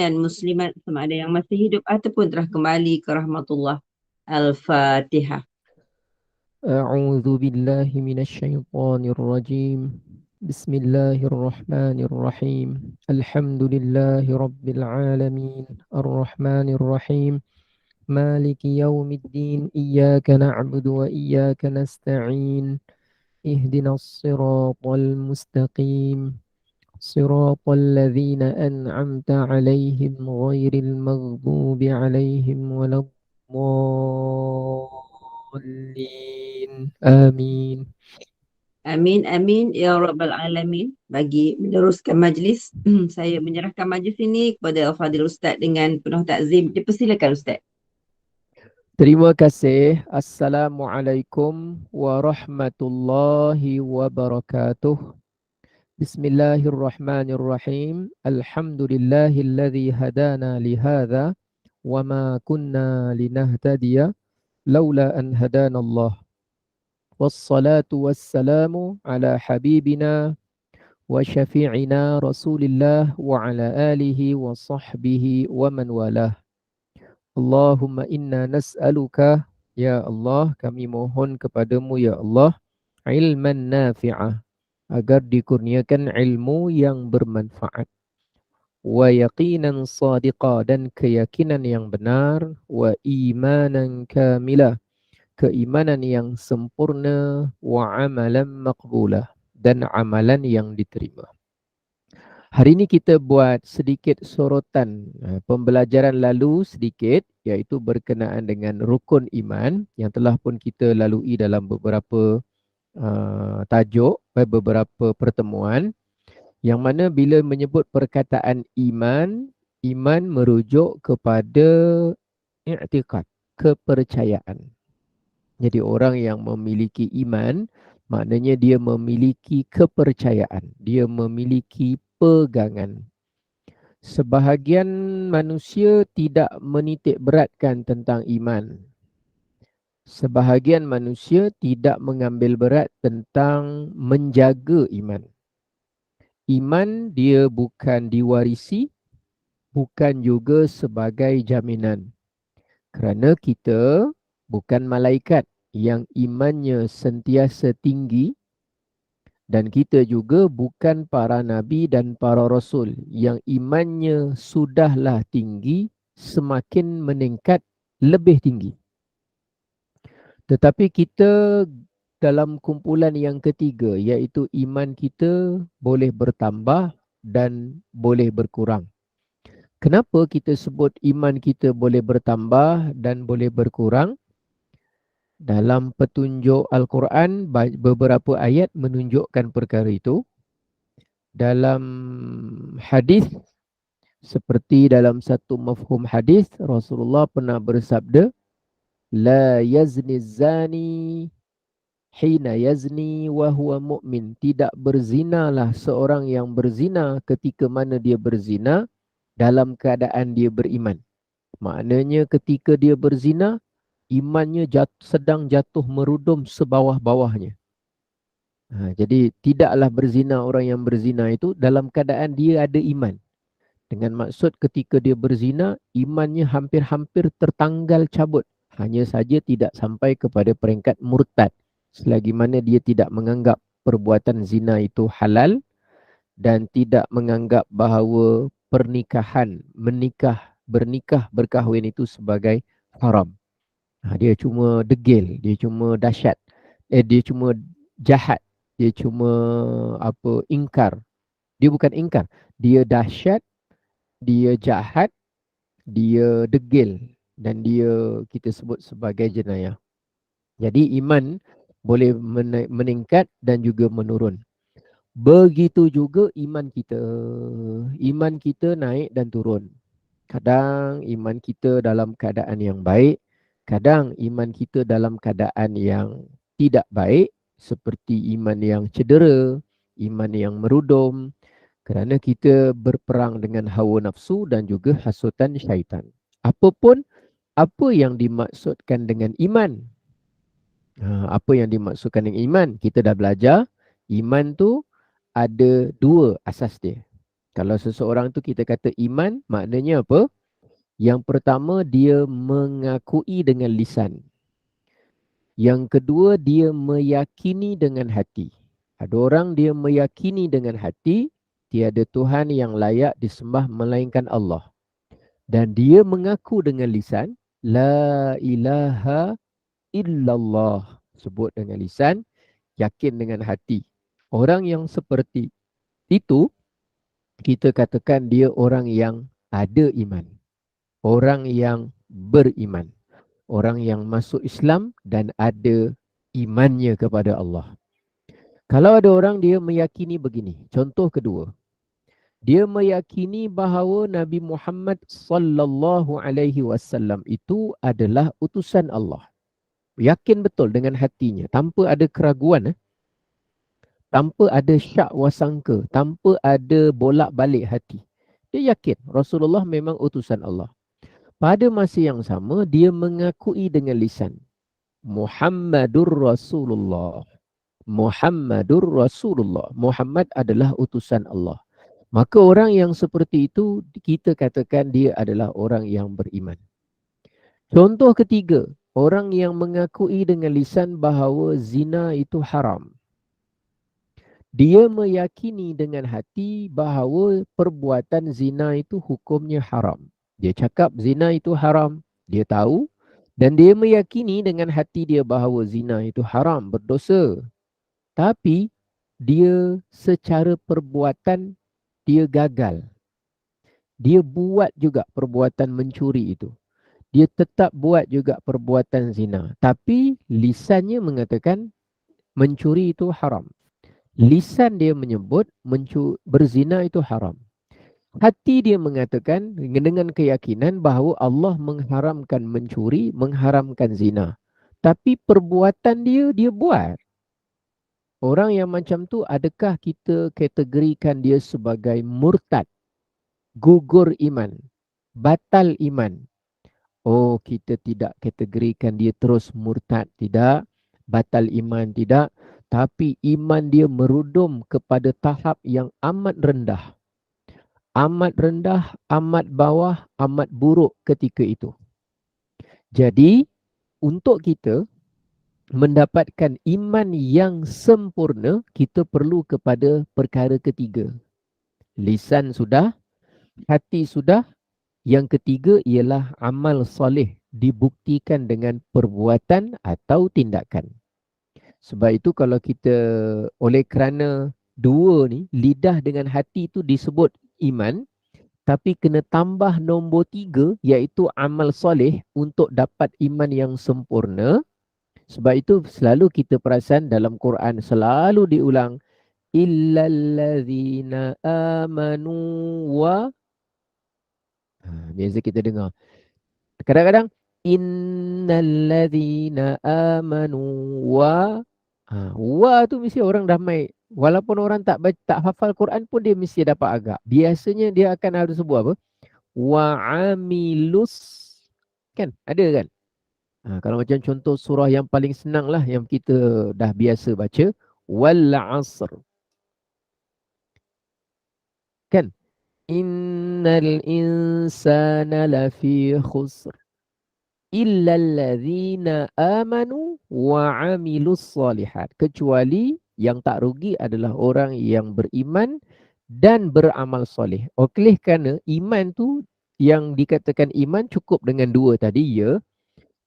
dan muslimat sama ada yang masih hidup ataupun telah kembali ke rahmatullah. Al-Fatihah. أعوذ بالله من الشيطان الرجيم. بسم الله الرحمن الرحيم. الحمد لله رب العالمين الرحمن الرحيم مالك يوم الدين إياك نعبد وإياك نستعين اهدنا الصراط المستقيم صراط الذين أنعمت عليهم غير المغضوب عليهم ولا الضالين آمين. Amin, amin, ya Rabbal Alamin. Bagi meneruskan majlis, saya menyerahkan majlis ini kepada Al-Fadhil Ustaz dengan penuh takzim. Dipersilakan Ustaz. Terima kasih. Assalamualaikum warahmatullahi wabarakatuh. Bismillahirrahmanirrahim. Alhamdulillahilladzi hadana lihadza wa ma kunna linahtadiya laula an hadanallah. Wassalatu wassalamu ala habibina wa syafi'ina Rasulillah wa ala alihi wa sahbihi wa man walah. Allahumma inna nas'aluka, ya Allah, kami mohon kepadamu ya Allah, ilman nafi'ah, agar dikurniakan ilmu yang bermanfaat, wa yaqinan sadiqa, dan keyakinan yang benar, wa imanan kamilah, keimanan yang sempurna, wa amalan maqbulah, dan amalan yang diterima. Hari ini kita buat sedikit sorotan pembelajaran lalu sedikit, iaitu berkenaan dengan rukun iman yang telah pun kita lalui dalam beberapa tajuk, beberapa pertemuan, yang mana bila menyebut perkataan iman, iman merujuk kepada i'tiqad, kepercayaan. Jadi orang yang memiliki iman, maknanya dia memiliki kepercayaan, dia memiliki pegangan. Sebahagian manusia tidak menitik beratkan tentang iman. Sebahagian manusia tidak mengambil berat tentang menjaga iman. Iman dia bukan diwarisi, bukan juga sebagai jaminan. Kerana kita bukan malaikat yang imannya sentiasa tinggi, dan kita juga bukan para nabi dan para rasul yang imannya sudahlah tinggi, semakin meningkat lebih tinggi. Tetapi kita dalam kumpulan yang ketiga, iaitu iman kita boleh bertambah dan boleh berkurang. Kenapa kita sebut iman kita boleh bertambah dan boleh berkurang? Dalam petunjuk Al-Quran, beberapa ayat menunjukkan perkara itu. Dalam hadis, seperti dalam satu mafhum hadis, Rasulullah pernah bersabda, La yazni zani hina yazni wa huwa mu'min. Tidak berzinalah seorang yang berzina ketika mana dia berzina dalam keadaan dia beriman. Maknanya ketika dia berzina, imannya sedang jatuh merudum sebawah-bawahnya. Jadi tidaklah berzina orang yang berzina itu dalam keadaan dia ada iman. Dengan maksud ketika dia berzina, imannya hampir-hampir tertanggal cabut. Hanya saja tidak sampai kepada peringkat murtad. Selagi mana dia tidak menganggap perbuatan zina itu halal dan tidak menganggap bahawa pernikahan, bernikah, berkahwin itu sebagai haram. Dia cuma degil, dia cuma dahsyat, dia cuma jahat, dia cuma ingkar. Dia bukan ingkar, dia dahsyat, dia jahat, dia degil, dan dia kita sebut sebagai jenayah. Jadi iman boleh meningkat dan juga menurun. Begitu juga iman kita. Iman kita naik dan turun. Kadang iman kita dalam keadaan yang baik, kadang iman kita dalam keadaan yang tidak baik, seperti iman yang cedera, iman yang merudum, kerana kita berperang dengan hawa nafsu dan juga hasutan syaitan. Apapun apa yang dimaksudkan dengan iman? Apa yang dimaksudkan dengan iman? Kita dah belajar, iman tu ada dua asas dia. Kalau seseorang tu kita kata iman, maknanya apa? Yang pertama, dia mengakui dengan lisan. Yang kedua, dia meyakini dengan hati. Ada orang dia meyakini dengan hati, tiada Tuhan yang layak disembah melainkan Allah. Dan dia mengaku dengan lisan, La ilaha illallah. Sebut dengan lisan, yakin dengan hati. Orang yang seperti itu, kita katakan dia orang yang ada iman. Orang yang beriman. Orang yang masuk Islam dan ada imannya kepada Allah. Kalau ada orang dia meyakini begini, contoh kedua, dia meyakini bahawa Nabi Muhammad sallallahu alaihi wasallam itu adalah utusan Allah. Yakin betul dengan hatinya, tanpa ada keraguan, tanpa ada syak wasangka, tanpa ada bolak-balik hati. Dia yakin Rasulullah memang utusan Allah. Pada masa yang sama, dia mengakui dengan lisan, Muhammadur Rasulullah. Muhammadur Rasulullah. Muhammad adalah utusan Allah. Maka orang yang seperti itu kita katakan dia adalah orang yang beriman. Contoh ketiga, orang yang mengakui dengan lisan bahawa zina itu haram. Dia meyakini dengan hati bahawa perbuatan zina itu hukumnya haram. Dia cakap zina itu haram, dia tahu, dan dia meyakini dengan hati dia bahawa zina itu haram, berdosa. Tapi dia secara perbuatan dia gagal. Dia buat juga perbuatan mencuri itu. Dia tetap buat juga perbuatan zina. Tapi lisannya mengatakan mencuri itu haram. Lisan dia menyebut berzina itu haram. Hati dia mengatakan dengan keyakinan bahawa Allah mengharamkan mencuri, mengharamkan zina. Tapi perbuatan dia buat. Orang yang macam tu, adakah kita kategorikan dia sebagai murtad, gugur iman, batal iman? Oh, kita tidak kategorikan dia terus murtad, tidak. Batal iman, tidak. Tapi iman dia merudum kepada tahap yang amat rendah. Amat rendah, amat bawah, amat buruk ketika itu. Jadi, untuk kita mendapatkan iman yang sempurna, kita perlu kepada perkara ketiga. Lisan sudah, hati sudah. Yang ketiga ialah amal soleh dibuktikan dengan perbuatan atau tindakan. Sebab itu kalau kita oleh kerana dua ni, lidah dengan hati itu disebut iman, tapi kena tambah nombor 3 iaitu amal soleh untuk dapat iman yang sempurna. Sebab itu selalu kita perasan dalam Quran selalu diulang illallazina amanu wa biasa kita dengar. Kadang-kadang innallazina amanu wa tu mesti orang damai. Walaupun orang tak hafal Quran pun dia mesti dapat agak. Biasanya dia akan harus sebut apa? Wa amilus, kan? Ada kan? Kalau macam contoh surah yang paling senang lah yang kita dah biasa baca, wal asr. Kan? Innal insana lafi khusr illa allazina amanu wa amilus salihat. Kecuali yang tak rugi adalah orang yang beriman dan beramal soleh. Oleh kerana iman tu yang dikatakan iman cukup dengan dua tadi, ya.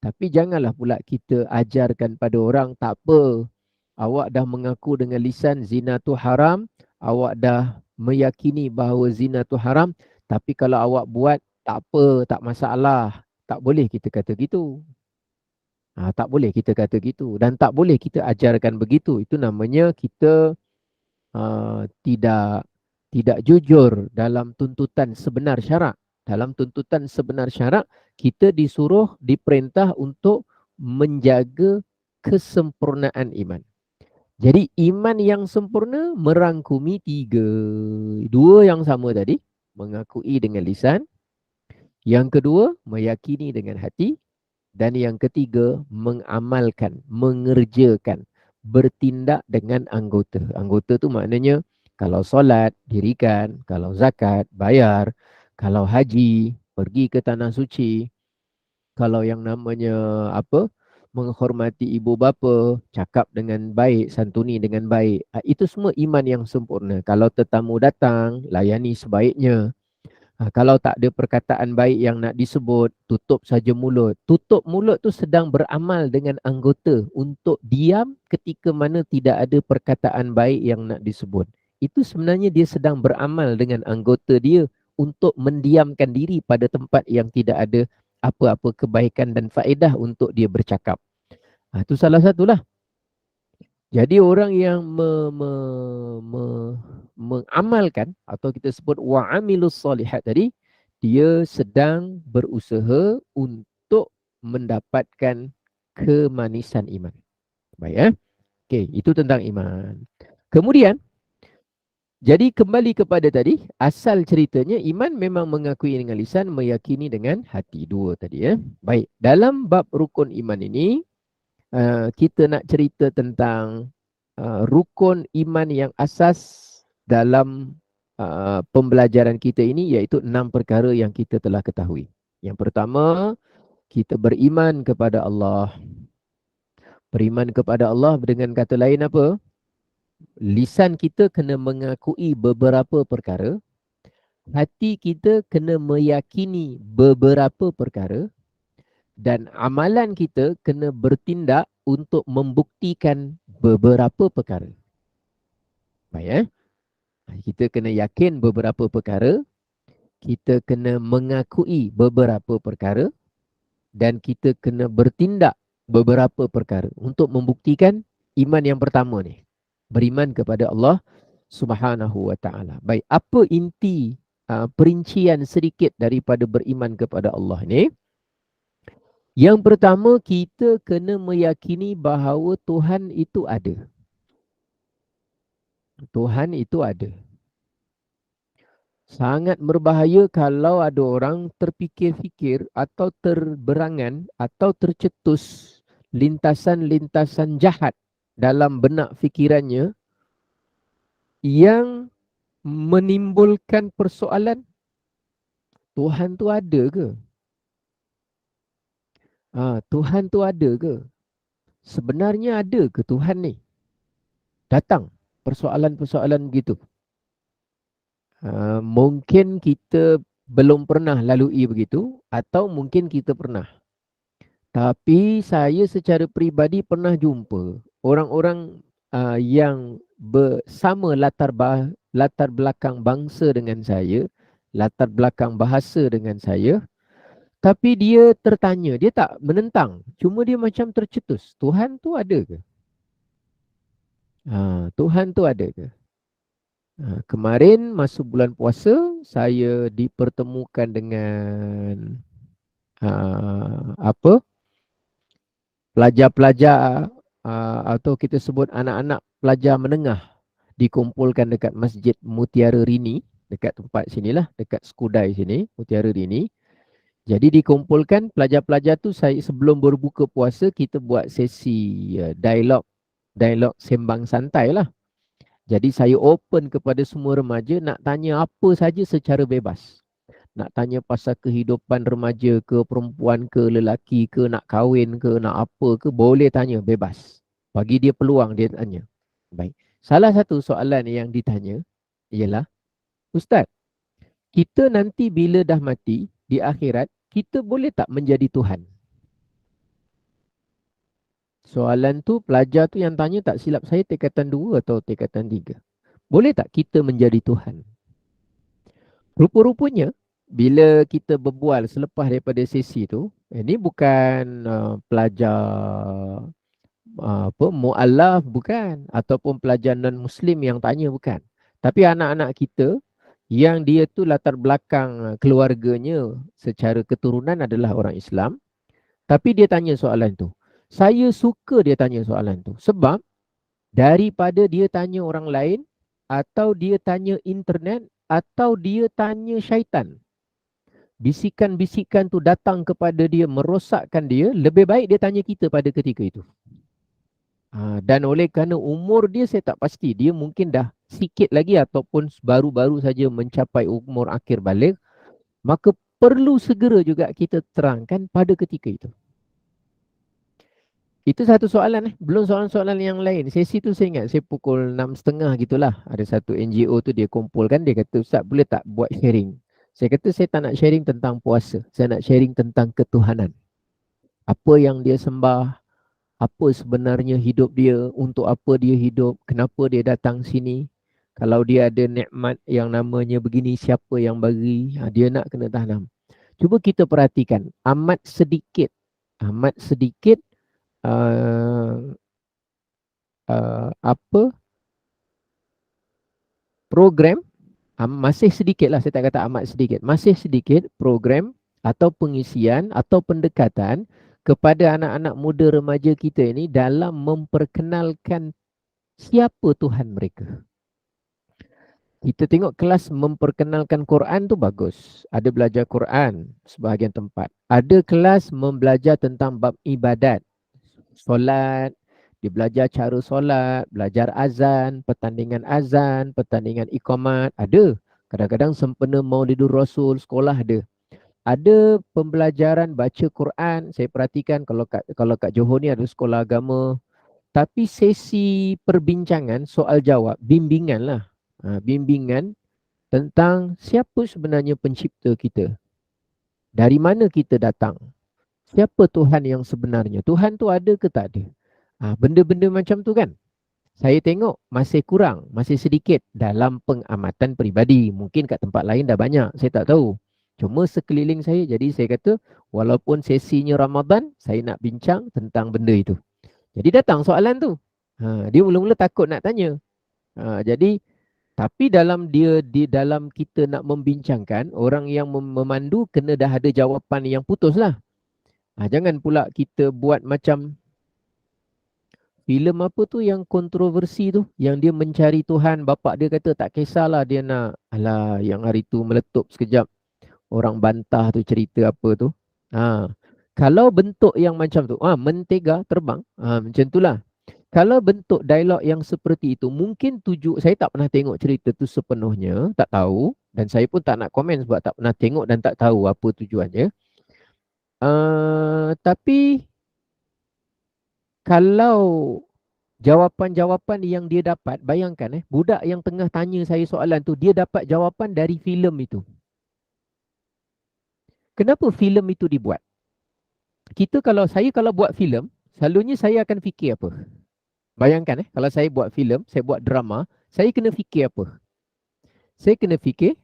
Tapi janganlah pula kita ajarkan pada orang, tak apa, awak dah mengaku dengan lisan zina tu haram, awak dah meyakini bahawa zina tu haram, tapi kalau awak buat, tak apa, tak masalah. Tak boleh kita kata gitu. Tak boleh kita kata gitu. Dan tak boleh kita ajarkan begitu. Itu namanya kita tidak jujur dalam tuntutan sebenar syarak. Dalam tuntutan sebenar syarak, kita disuruh, diperintah untuk menjaga kesempurnaan iman. Jadi iman yang sempurna merangkumi 3. 2 yang sama tadi, mengakui dengan lisan. Yang kedua, meyakini dengan hati. Dan yang ketiga, mengamalkan, mengerjakan, bertindak dengan anggota. Anggota tu maknanya Kalau solat, dirikan. Kalau zakat, bayar. Kalau haji, pergi ke tanah suci. Kalau yang namanya apa, menghormati ibu bapa, cakap dengan baik, santuni dengan baik. Itu semua iman yang sempurna. Kalau tetamu datang, layani sebaiknya. Kalau tak ada perkataan baik yang nak disebut, tutup saja mulut. Tutup mulut tu sedang beramal dengan anggota untuk diam ketika mana tidak ada perkataan baik yang nak disebut. Itu sebenarnya dia sedang beramal dengan anggota dia untuk mendiamkan diri pada tempat yang tidak ada apa-apa kebaikan dan faedah untuk dia bercakap. Itu salah satulah. Jadi orang yang mengamalkan atau kita sebut wa'amilus solihat tadi, dia sedang berusaha untuk mendapatkan kemanisan iman. Baik ya. Okey, itu tentang iman. Kemudian, jadi kembali kepada tadi, asal ceritanya iman memang mengakui dengan lisan, meyakini dengan hati. Dua tadi ya. Baik, dalam bab rukun iman ini, kita nak cerita tentang rukun iman yang asas dalam pembelajaran kita ini, iaitu 6 perkara yang kita telah ketahui. Yang pertama, kita beriman kepada Allah. Beriman kepada Allah dengan kata lain apa? Lisan kita kena mengakui beberapa perkara, hati kita kena meyakini beberapa perkara, dan amalan kita kena bertindak untuk membuktikan beberapa perkara. Baik ya. Kita kena yakin beberapa perkara, kita kena mengakui beberapa perkara, dan kita kena bertindak beberapa perkara untuk membuktikan iman yang pertama ni. Beriman kepada Allah Subhanahu wa ta'ala. Baik, apa inti perincian sedikit daripada beriman kepada Allah ni? Yang pertama, kita kena meyakini bahawa Tuhan itu ada. Tuhan itu ada. Sangat berbahaya kalau ada orang terfikir-fikir atau terberangan atau tercetus lintasan-lintasan jahat dalam benak fikirannya yang menimbulkan persoalan, Tuhan tu ada ke? Tuhan tu ada ke? Sebenarnya ada ke Tuhan ni? Datang persoalan-persoalan begitu. Mungkin kita belum pernah lalui begitu, atau mungkin kita pernah. Tapi saya secara peribadi pernah jumpa orang-orang yang bersama latar belakang bangsa dengan saya, latar belakang bahasa dengan saya, tapi dia tertanya, dia tak menentang, cuma dia macam tercetus, Tuhan tu ada ke? Tuhan tu ada ke? Kemarin masuk bulan puasa, saya dipertemukan dengan pelajar-pelajar atau kita sebut anak-anak pelajar menengah, dikumpulkan dekat Masjid Mutiara Rini, dekat tempat sinilah, dekat Skudai sini, Mutiara Rini. Jadi dikumpulkan pelajar-pelajar tu, saya sebelum berbuka puasa kita buat sesi dialog sembang santai lah. Jadi saya open kepada semua remaja, nak tanya apa saja secara bebas. Nak tanya pasal kehidupan remaja ke, perempuan ke, lelaki ke, nak kahwin ke, nak apa ke, boleh tanya bebas. Bagi dia peluang, dia tanya. Baik. Salah satu soalan yang ditanya ialah, Ustaz, kita nanti bila dah mati di akhirat, kita boleh tak menjadi Tuhan? Soalan tu pelajar tu yang tanya, tak silap saya tingkatan 2 atau tingkatan 3. Boleh tak kita menjadi Tuhan? Rupa-rupanya bila kita berbual selepas daripada sesi tu, ini bukan pelajar mu'allaf, bukan, ataupun pelajar non-Muslim yang tanya, bukan. Tapi anak-anak kita yang dia tu latar belakang keluarganya secara keturunan adalah orang Islam, tapi dia tanya soalan tu. Saya suka dia tanya soalan tu, sebab daripada dia tanya orang lain, atau dia tanya internet, atau dia tanya syaitan, bisikan-bisikan tu datang kepada dia, merosakkan dia, lebih baik dia tanya kita pada ketika itu. Dan oleh kerana umur dia saya tak pasti, dia mungkin dah sikit lagi ataupun baru-baru saja mencapai umur akhir balik, maka perlu segera juga kita terangkan pada ketika itu. Itu satu soalan Belum soalan-soalan yang lain. Sesi tu saya ingat, saya pukul 6.30 gitulah. Ada satu NGO tu dia kumpulkan, dia kata, Ustaz boleh tak buat sharing? Saya kata saya tak nak sharing tentang puasa. Saya nak sharing tentang ketuhanan. Apa yang dia sembah, apa sebenarnya hidup dia, untuk apa dia hidup, kenapa dia datang sini. Kalau dia ada nikmat yang namanya begini, siapa yang bagi? Dia nak kena tanam. Cuba kita perhatikan, amat sedikit uh, apa program, masih sedikit lah, saya tak kata amat sedikit, masih sedikit program atau pengisian atau pendekatan kepada anak-anak muda remaja kita ini dalam memperkenalkan siapa Tuhan mereka. Kita tengok kelas memperkenalkan Quran tu bagus. Ada belajar Quran sebahagian tempat. Ada kelas membelajar tentang bab ibadat. Solat, dia belajar cara solat, belajar azan, pertandingan iqamat, ada. Kadang-kadang sempena Maulidur Rasul, sekolah ada. Ada pembelajaran baca Quran, saya perhatikan kalau kat Johor ni ada sekolah agama. Tapi sesi perbincangan, soal jawab, bimbingan lah. Bimbingan tentang siapa sebenarnya pencipta kita. Dari mana kita datang. Siapa Tuhan yang sebenarnya? Tuhan tu ada ke tak ada? Benda-benda macam tu kan. Saya tengok masih kurang, masih sedikit dalam pengamatan peribadi. Mungkin kat tempat lain dah banyak, saya tak tahu. Cuma sekeliling saya, jadi saya kata walaupun sesinya Ramadan, saya nak bincang tentang benda itu. Jadi datang soalan tu. Dia mula-mula takut nak tanya. Jadi tapi di dalam kita nak membincangkan, orang yang memandu kena dah ada jawapan yang putus lah. Jangan pula kita buat macam filem apa tu yang kontroversi tu, yang dia mencari Tuhan, bapak dia kata tak kisahlah dia nak, alah yang hari tu meletup sekejap, orang bantah tu cerita apa tu. Kalau bentuk yang macam tu, mentega terbang, macam itulah. Kalau bentuk dialog yang seperti itu, mungkin saya tak pernah tengok cerita tu sepenuhnya, tak tahu, dan saya pun tak nak komen sebab tak pernah tengok dan tak tahu apa tujuannya. Tapi kalau jawapan-jawapan yang dia dapat, bayangkan budak yang tengah tanya saya soalan tu, dia dapat jawapan dari filem itu. Kenapa filem itu dibuat? Kalau buat filem, selalunya saya akan fikir apa? Bayangkan kalau saya buat filem, saya buat drama, saya kena fikir apa? Saya kena fikir,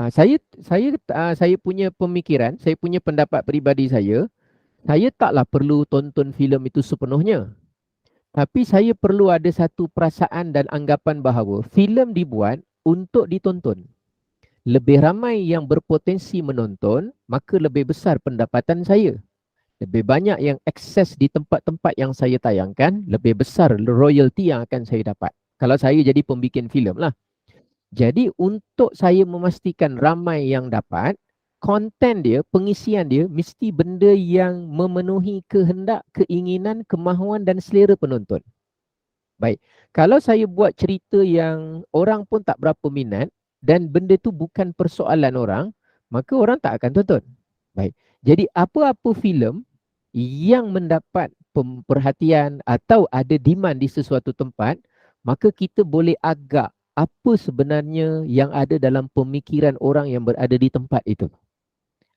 saya punya pemikiran, saya punya pendapat peribadi saya taklah perlu tonton filem itu sepenuhnya. Tapi saya perlu ada satu perasaan dan anggapan bahawa filem dibuat untuk ditonton. Lebih ramai yang berpotensi menonton, maka lebih besar pendapatan saya. Lebih banyak yang akses di tempat-tempat yang saya tayangkan, lebih besar royalty yang akan saya dapat. Kalau saya jadi pembikin filem lah. Jadi untuk saya memastikan ramai yang dapat, konten dia, pengisian dia mesti benda yang memenuhi kehendak, keinginan, kemahuan dan selera penonton. Baik, kalau saya buat cerita yang orang pun tak berapa minat dan benda tu bukan persoalan orang, maka orang tak akan tonton. Baik, jadi apa-apa filem yang mendapat perhatian atau ada demand di sesuatu tempat, maka kita boleh agak apa sebenarnya yang ada dalam pemikiran orang yang berada di tempat itu.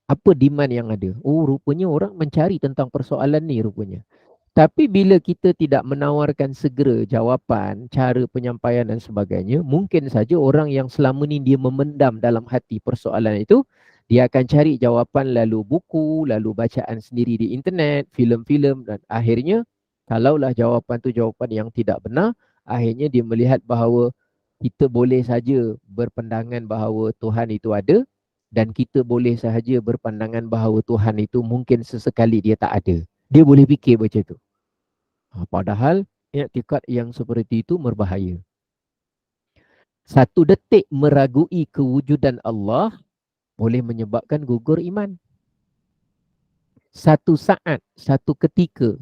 Apa demand yang ada? Rupanya orang mencari tentang persoalan ni rupanya. Tapi bila kita tidak menawarkan segera jawapan, cara penyampaian dan sebagainya, mungkin saja orang yang selama ni dia memendam dalam hati persoalan itu, dia akan cari jawapan lalu buku, lalu bacaan sendiri di internet, filem-filem dan akhirnya kalaulah jawapan tu jawapan yang tidak benar, akhirnya dia melihat bahawa kita boleh saja berpandangan bahawa Tuhan itu ada dan kita boleh sahaja berpandangan bahawa Tuhan itu mungkin sesekali dia tak ada. Dia boleh fikir macam tu. Padahal i'tikad yang seperti itu berbahaya. Satu detik meragui kewujudan Allah boleh menyebabkan gugur iman. Satu saat, satu ketika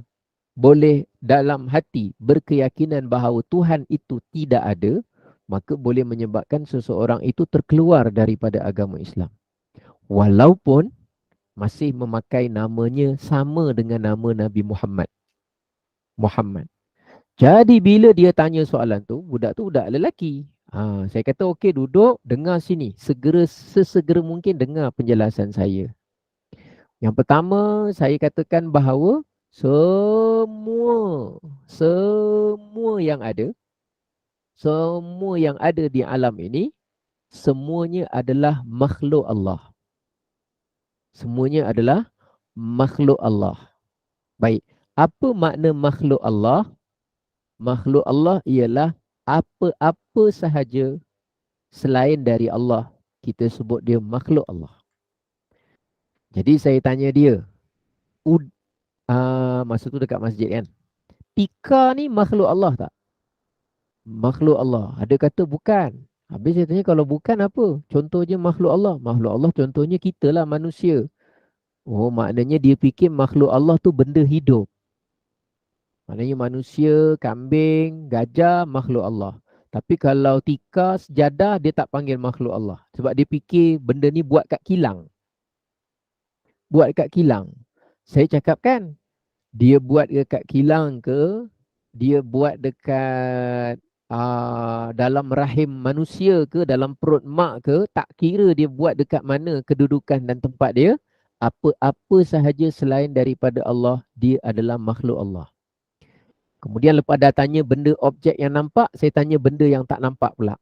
boleh dalam hati berkeyakinan bahawa Tuhan itu tidak ada, maka boleh menyebabkan seseorang itu terkeluar daripada agama Islam. Walaupun masih memakai namanya sama dengan nama Nabi Muhammad. Muhammad. Jadi bila dia tanya soalan tu, budak tu budak lelaki. Saya kata okey duduk, dengar sini. Sesegera mungkin dengar penjelasan saya. Yang pertama, saya katakan bahawa semua, semua yang ada, semua yang ada di alam ini, semuanya adalah makhluk Allah. Semuanya adalah makhluk Allah. Baik, apa makna makhluk Allah? Makhluk Allah ialah apa-apa sahaja selain dari Allah. Kita sebut dia makhluk Allah. Jadi saya tanya dia, masa tu dekat masjid kan, tika ni makhluk Allah tak? Makhluk Allah. Ada kata bukan. Habis saya tanya kalau bukan apa? Contohnya makhluk Allah. Makhluk Allah contohnya kita lah manusia. Oh, maknanya dia fikir makhluk Allah tu benda hidup. Maknanya manusia, kambing, gajah, makhluk Allah. Tapi kalau tika, sejadah, dia tak panggil makhluk Allah. Sebab dia fikir benda ni buat kat kilang. Buat kat kilang. Saya cakap kan, dia buat dekat kilang ke, dia buat dekat dalam rahim manusia ke, dalam perut mak ke, tak kira dia buat dekat mana kedudukan dan tempat dia, apa-apa sahaja selain daripada Allah, dia adalah makhluk Allah. Kemudian lepas dah tanya benda objek yang nampak, saya tanya benda yang tak nampak pula.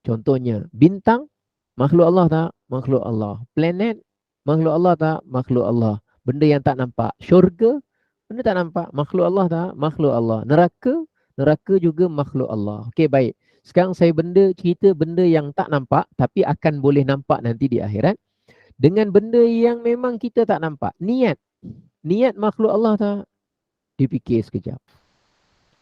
Contohnya, bintang, makhluk Allah tak? Makhluk Allah. Planet, makhluk Allah tak? Makhluk Allah. Benda yang tak nampak. Syurga, benda tak nampak. Makhluk Allah tak? Makhluk Allah. Neraka juga makhluk Allah. Okey, baik. Sekarang saya cerita benda yang tak nampak, tapi akan boleh nampak nanti di akhirat. Dengan benda yang memang kita tak nampak. Niat makhluk Allah tak? Dipikir sekejap.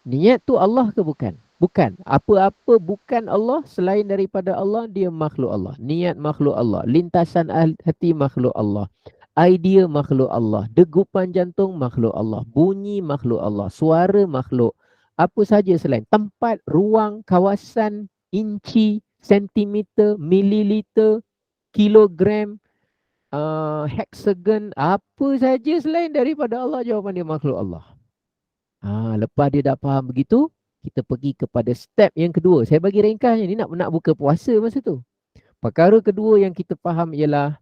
Niat tu Allah ke bukan? Bukan. Apa-apa bukan Allah selain daripada Allah, dia makhluk Allah. Niat makhluk Allah. Lintasan hati makhluk Allah. Idea makhluk Allah. Degupan jantung makhluk Allah. Bunyi makhluk Allah. Suara makhluk. Apa saja selain. Tempat, ruang, kawasan, inci, sentimeter, mililiter, kilogram, hexagon. Apa saja selain daripada Allah, jawapan dia makhluk Allah. Lepas dia dah faham begitu, kita pergi kepada step yang kedua. Saya bagi ringkasnya, ni nak buka puasa masa tu. Perkara kedua yang kita faham ialah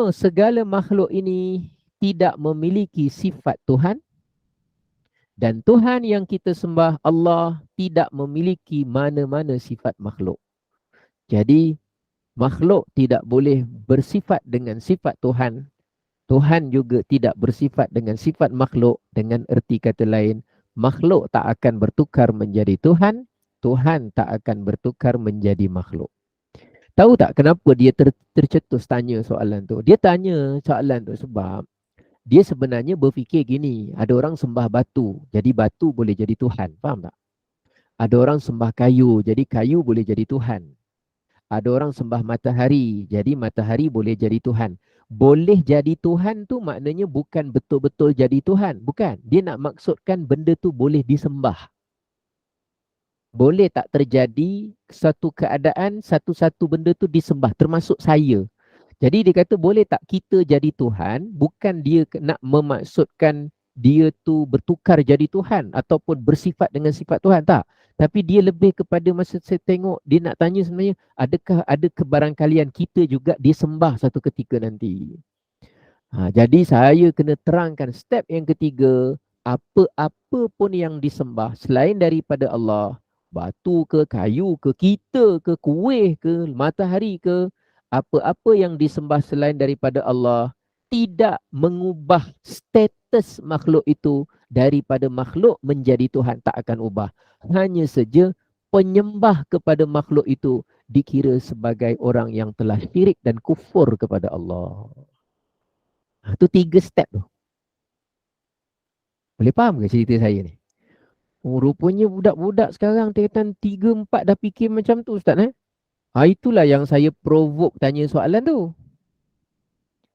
segala makhluk ini tidak memiliki sifat Tuhan, dan Tuhan yang kita sembah, Allah, tidak memiliki mana-mana sifat makhluk. Jadi makhluk tidak boleh bersifat dengan sifat Tuhan. Tuhan juga tidak bersifat dengan sifat makhluk. Dengan erti kata lain, makhluk tak akan bertukar menjadi Tuhan. Tuhan tak akan bertukar menjadi makhluk. Tahu tak kenapa dia tercetus tanya soalan tu? Dia tanya soalan tu sebab dia sebenarnya berfikir gini. Ada orang sembah batu, jadi batu boleh jadi Tuhan. Faham tak? Ada orang sembah kayu, jadi kayu boleh jadi Tuhan. Ada orang sembah matahari, jadi matahari boleh jadi Tuhan. Boleh jadi Tuhan tu maknanya bukan betul-betul jadi Tuhan. Bukan. Dia nak maksudkan benda tu boleh disembah. Boleh tak terjadi satu keadaan, satu-satu benda tu disembah, termasuk saya. Jadi dia kata boleh tak kita jadi Tuhan, bukan dia nak memaksudkan dia tu bertukar jadi Tuhan ataupun bersifat dengan sifat Tuhan, tak. Tapi dia lebih kepada masa saya tengok, dia nak tanya sebenarnya, adakah ada kebarangkalian kita juga disembah satu ketika nanti. Jadi saya kena terangkan step yang ketiga, apa-apa pun yang disembah selain daripada Allah, batu ke, kayu ke, kita ke, kuih ke, matahari ke, apa-apa yang disembah selain daripada Allah, tidak mengubah status makhluk itu daripada makhluk menjadi Tuhan, tak akan ubah. Hanya saja penyembah kepada makhluk itu dikira sebagai orang yang telah syirik dan kufur kepada Allah. Itu 3 step tu. Boleh faham ke cerita saya ni? Rupanya budak-budak sekarang tingkatan 3, 4 dah fikir macam tu, Ustaz. Itulah yang saya provoke tanya soalan tu.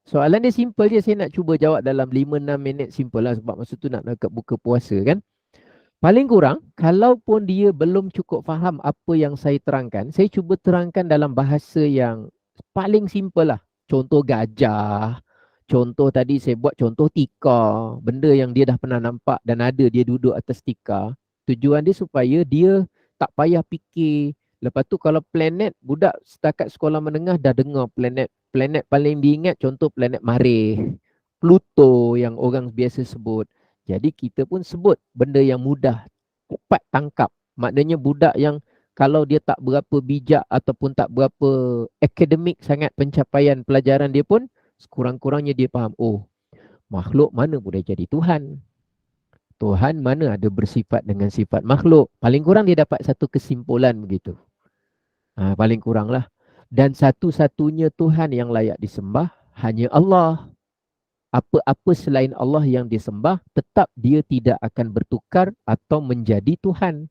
Soalan dia simple je, saya nak cuba jawab dalam 5-6 minit, simple lah sebab masa tu nak dekat buka puasa kan. Paling kurang, kalaupun dia belum cukup faham apa yang saya terangkan, saya cuba terangkan dalam bahasa yang paling simple lah. Contoh gajah, contoh tadi saya buat contoh tikar, benda yang dia dah pernah nampak dan ada dia duduk atas tikar. Tujuan dia supaya dia tak payah fikir. Lepas tu kalau planet, budak setakat sekolah menengah dah dengar planet. Planet paling diingat contoh planet Marikh, Pluto yang orang biasa sebut. Jadi kita pun sebut benda yang mudah, cepat tangkap. Maknanya budak yang kalau dia tak berapa bijak ataupun tak berapa akademik sangat pencapaian pelajaran dia pun, sekurang-kurangnya dia faham, oh makhluk mana boleh jadi Tuhan. Tuhan mana ada bersifat dengan sifat makhluk. Paling kurang dia dapat satu kesimpulan begitu. Paling kurang lah. Dan satu-satunya Tuhan yang layak disembah hanya Allah. Apa-apa selain Allah yang disembah, tetap dia tidak akan bertukar atau menjadi Tuhan.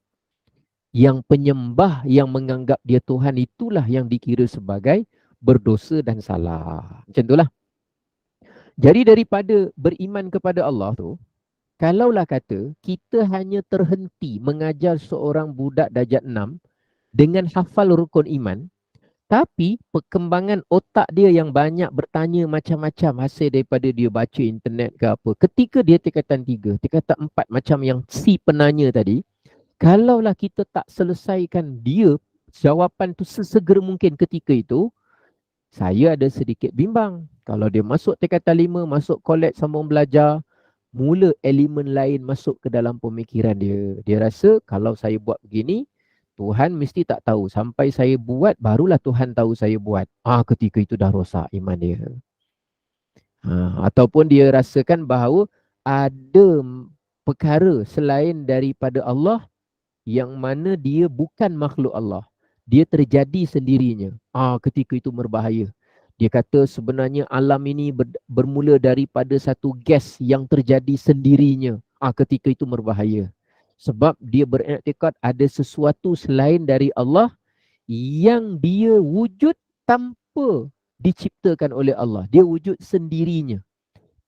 Yang penyembah yang menganggap dia Tuhan itulah yang dikira sebagai berdosa dan salah. Macam itulah. Jadi daripada beriman kepada Allah tu, kalaulah kata kita hanya terhenti mengajar seorang budak darjat 6 dengan hafal rukun iman, tapi perkembangan otak dia yang banyak bertanya macam-macam hasil daripada dia baca internet ke apa. Ketika dia tingkatan 3, tingkatan 4 macam yang si penanya tadi, kalaulah kita tak selesaikan dia jawapan tu sesegera mungkin ketika itu, saya ada sedikit bimbang. Kalau dia masuk tingkatan 5, masuk college sambung belajar, mula elemen lain masuk ke dalam pemikiran dia. Dia rasa kalau saya buat begini, Tuhan mesti tak tahu. Sampai saya buat, barulah Tuhan tahu saya buat. Ketika itu dah rosak iman dia. Ataupun dia rasakan bahawa ada perkara selain daripada Allah yang mana dia bukan makhluk Allah. Dia terjadi sendirinya. Ketika itu berbahaya. Dia kata sebenarnya alam ini bermula daripada satu gas yang terjadi sendirinya. Ketika itu berbahaya. Sebab dia beriktikad ada sesuatu selain dari Allah yang dia wujud tanpa diciptakan oleh Allah. Dia wujud sendirinya.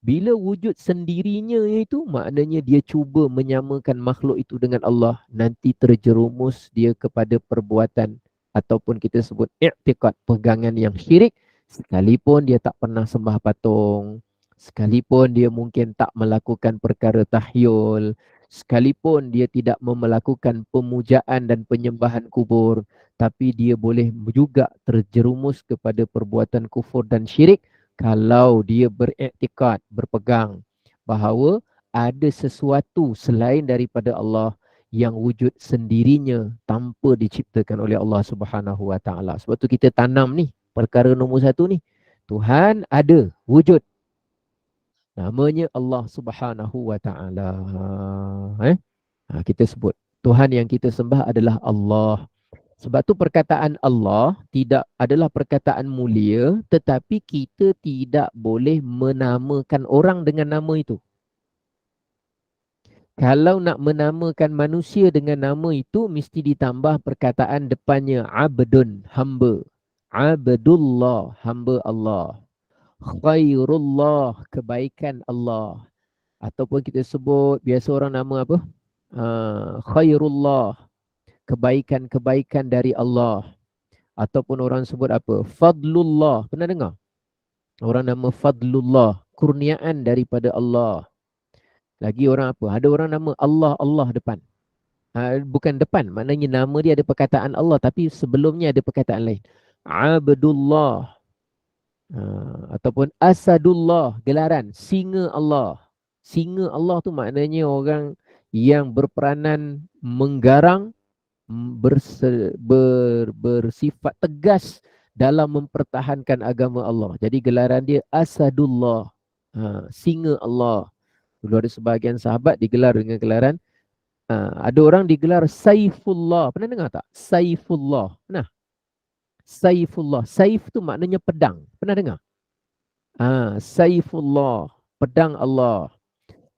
Bila wujud sendirinya itu, maknanya dia cuba menyamakan makhluk itu dengan Allah. Nanti terjerumus dia kepada perbuatan ataupun kita sebut i'tikad, pegangan yang syirik. Sekalipun dia tak pernah sembah patung, sekalipun dia mungkin tak melakukan perkara tahyul, sekalipun dia tidak melakukan pemujaan dan penyembahan kubur, tapi dia boleh juga terjerumus kepada perbuatan kufur dan syirik kalau dia beriktikad, berpegang bahawa ada sesuatu selain daripada Allah yang wujud sendirinya tanpa diciptakan oleh Allah Subhanahu Wa Taala. Sebab tu kita tanam ni perkara nombor 1 ni. Tuhan ada wujud. Namanya Allah Subhanahu Wa Taala. Kita sebut Tuhan yang kita sembah adalah Allah. Sebab tu perkataan Allah tidak adalah perkataan mulia, tetapi kita tidak boleh menamakan orang dengan nama itu. Kalau nak menamakan manusia dengan nama itu, mesti ditambah perkataan depannya abdun, hamba. Abdullah, hamba Allah. Khairullah, kebaikan Allah. Ataupun kita sebut, biasa orang nama apa? Khairullah, kebaikan-kebaikan dari Allah. Ataupun orang sebut apa? Fadlullah. Pernah dengar? Orang nama Fadlullah, kurniaan daripada Allah. Lagi orang apa? Ada orang nama Allah, Allah depan. Bukan depan, maknanya nama dia ada perkataan Allah, tapi sebelumnya ada perkataan lain. Abdullah. Ataupun Asadullah, gelaran. Singa Allah. Singa Allah tu maknanya orang yang berperanan menggarang, bersifat tegas dalam mempertahankan agama Allah. Jadi gelaran dia Asadullah, singa Allah. Dulu ada sebahagian sahabat digelar dengan gelaran, ada orang digelar Saifullah. Pernah dengar tak? Saifullah. Pernah? Saifullah. Saif tu maknanya pedang. Pernah dengar? Saifullah, pedang Allah.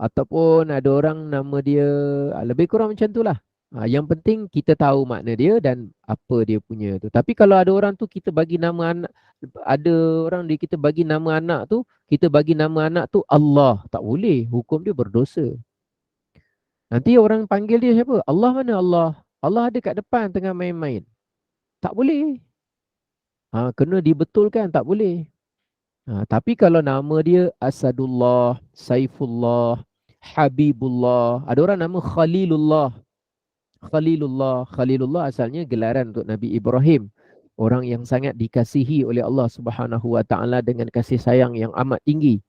Ataupun ada orang nama dia lebih kurang macam tu lah. Yang penting kita tahu makna dia dan apa dia punya tu. Tapi kalau ada orang tu kita bagi nama anak, ada orang kita bagi nama anak tu, kita bagi nama anak tu Allah, tak boleh. Hukum dia berdosa. Nanti orang panggil dia siapa? Allah mana Allah? Allah ada kat depan tengah main-main. Tak boleh. Kena dibetulkan, tak boleh. Tapi kalau nama dia Asadullah, Saifullah, Habibullah, ada orang nama Khalilullah. Khalilullah asalnya gelaran untuk Nabi Ibrahim. Orang yang sangat dikasihi oleh Allah Subhanahu Wa Taala dengan kasih sayang yang amat tinggi.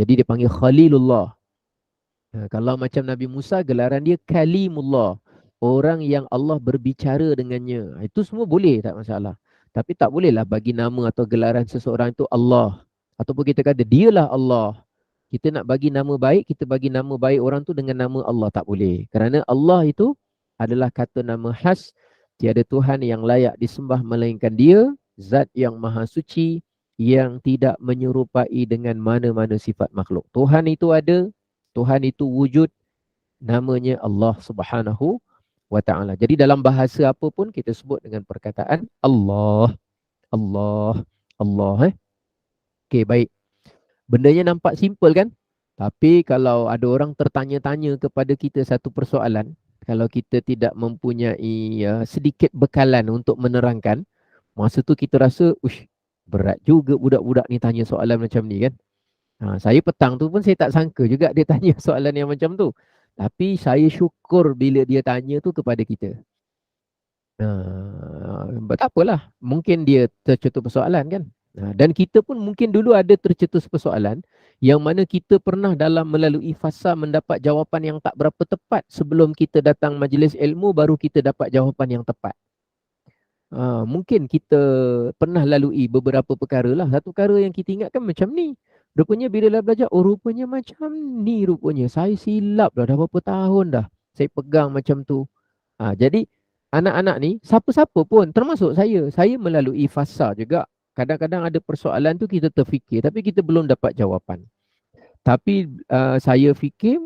Jadi dia panggil Khalilullah. Kalau macam Nabi Musa, gelaran dia Kalimullah. Orang yang Allah berbicara dengannya. Itu semua boleh, tak masalah. Tapi tak bolehlah bagi nama atau gelaran seseorang itu Allah. Ataupun kita kata dialah Allah. Kita nak bagi nama baik, kita bagi nama baik orang tu dengan nama Allah. Tak boleh. Kerana Allah itu adalah kata nama khas. Tiada Tuhan yang layak disembah melainkan dia. Zat yang maha suci, yang tidak menyerupai dengan mana-mana sifat makhluk. Tuhan itu ada, Tuhan itu wujud, namanya Allah Subhanahu Wa Taala. Jadi dalam bahasa apa pun kita sebut dengan perkataan Allah, Allah, Allah. Okey, baik. Bendanya nampak simple kan? Tapi kalau ada orang tertanya-tanya kepada kita satu persoalan, kalau kita tidak mempunyai sedikit bekalan untuk menerangkan, masa tu kita rasa, ush, berat juga budak-budak ni tanya soalan macam ni kan? Saya petang tu pun saya tak sangka juga dia tanya soalan yang macam tu. Tapi saya syukur bila dia tanya tu kepada kita. Tak apalah, mungkin dia tercetus persoalan kan. Dan kita pun mungkin dulu ada tercetus persoalan yang mana kita pernah dalam melalui fasa mendapat jawapan yang tak berapa tepat sebelum kita datang majlis ilmu, baru kita dapat jawapan yang tepat. Mungkin kita pernah lalui beberapa perkara lah. Satu perkara yang kita ingatkan macam ni. Rupanya bila dah belajar, rupanya macam ni rupanya. Saya silap dah berapa tahun dah. Saya pegang macam tu. Jadi anak-anak ni, siapa-siapa pun, termasuk saya melalui fasa juga. Kadang-kadang ada persoalan tu kita terfikir, tapi kita belum dapat jawapan. Tapi saya fikir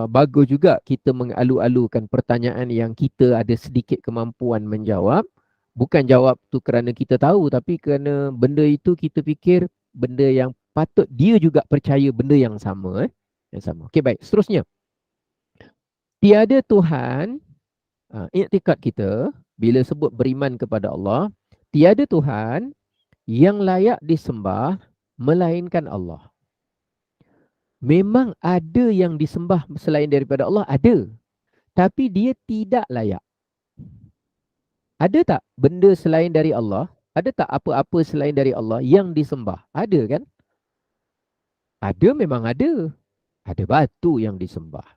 bagus juga kita mengalu-alukan pertanyaan yang kita ada sedikit kemampuan menjawab. Bukan jawab tu kerana kita tahu, tapi kerana benda itu kita fikir benda yang patut dia juga percaya benda yang sama. Yang sama. Okey, baik. Seterusnya. Tiada Tuhan, iktikad kita bila sebut beriman kepada Allah, tiada Tuhan yang layak disembah melainkan Allah. Memang ada yang disembah selain daripada Allah, ada. Tapi dia tidak layak. Ada tak benda selain dari Allah? Ada tak apa-apa selain dari Allah yang disembah? Ada kan? Ada, memang ada. Ada batu yang disembah.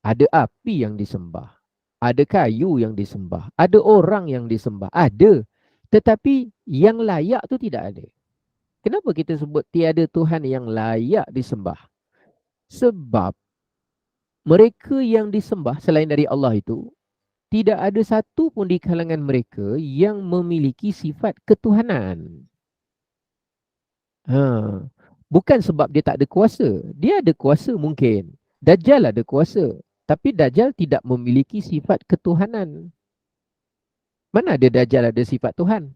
Ada api yang disembah. Ada kayu yang disembah. Ada orang yang disembah. Ada. Tetapi yang layak tu tidak ada. Kenapa kita sebut tiada Tuhan yang layak disembah? Sebab mereka yang disembah selain dari Allah itu, tidak ada satu pun di kalangan mereka yang memiliki sifat ketuhanan. Bukan sebab dia tak ada kuasa. Dia ada kuasa mungkin. Dajjal ada kuasa. Tapi Dajjal tidak memiliki sifat ketuhanan. Mana ada Dajjal ada sifat Tuhan?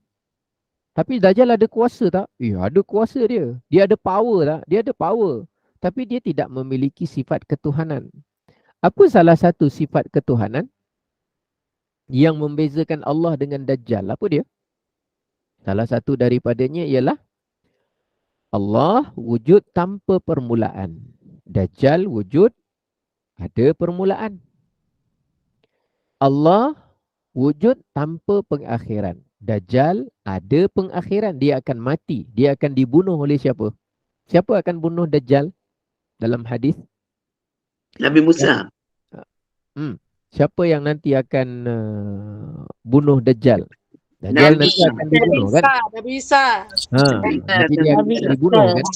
Tapi Dajjal ada kuasa tak? Ada kuasa dia. Dia ada power tak? Dia ada power. Tapi dia tidak memiliki sifat ketuhanan. Apa salah satu sifat ketuhanan yang membezakan Allah dengan Dajjal? Apa dia? Salah satu daripadanya ialah Allah wujud tanpa permulaan. Dajjal wujud ada permulaan. Allah wujud tanpa pengakhiran. Dajjal ada pengakhiran. Dia akan mati. Dia akan dibunuh oleh siapa? Siapa akan bunuh Dajjal dalam hadis? Nabi Musa. Siapa yang nanti akan bunuh Dajjal? Dajjal nanti akan dibunuh kan? Nabi Isa. Nanti dia akan dibunuh kan?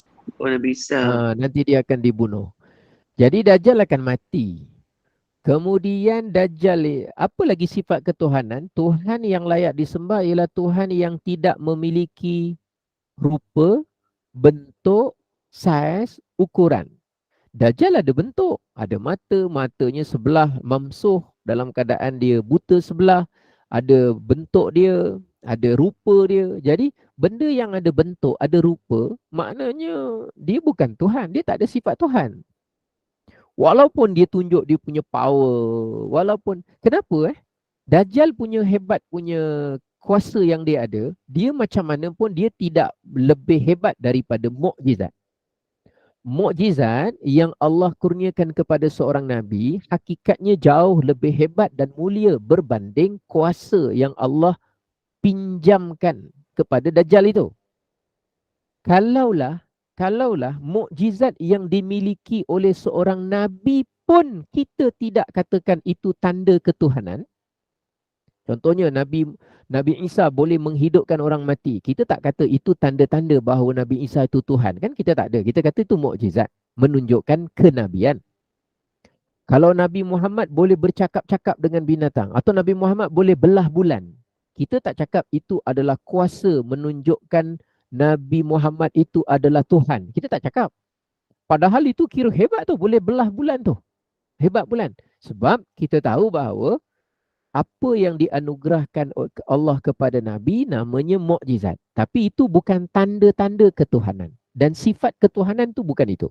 Nabi Isa. Nanti dia akan dibunuh. Jadi Dajjal akan mati. Kemudian Dajjal, apa lagi sifat ketuhanan? Tuhan yang layak disembah ialah Tuhan yang tidak memiliki rupa, bentuk, saiz, ukuran. Dajjal ada bentuk, ada mata, matanya sebelah mamsuh, dalam keadaan dia buta sebelah, ada bentuk dia, ada rupa dia. Jadi benda yang ada bentuk, ada rupa, maknanya dia bukan Tuhan, dia tak ada sifat Tuhan. Walaupun dia tunjuk dia punya power, walaupun, kenapa Dajjal punya hebat punya kuasa yang dia ada, dia macam mana pun dia tidak lebih hebat daripada mukjizat. Mukjizat yang Allah kurniakan kepada seorang Nabi, hakikatnya jauh lebih hebat dan mulia berbanding kuasa yang Allah pinjamkan kepada Dajjal itu. Kalaulah mukjizat yang dimiliki oleh seorang Nabi pun kita tidak katakan itu tanda ketuhanan. Contohnya Nabi Isa boleh menghidupkan orang mati. Kita tak kata itu tanda-tanda bahawa Nabi Isa itu Tuhan. Kan kita tak ada. Kita kata itu mukjizat. Menunjukkan kenabian. Kalau Nabi Muhammad boleh bercakap-cakap dengan binatang. Atau Nabi Muhammad boleh belah bulan. Kita tak cakap itu adalah kuasa menunjukkan Nabi Muhammad itu adalah Tuhan. Kita tak cakap. Padahal itu kira hebat tu. Boleh belah bulan tu. Hebat bulan. Sebab kita tahu bahawa apa yang dianugerahkan Allah kepada Nabi namanya mukjizat. Tapi itu bukan tanda-tanda ketuhanan. Dan sifat ketuhanan tu bukan itu.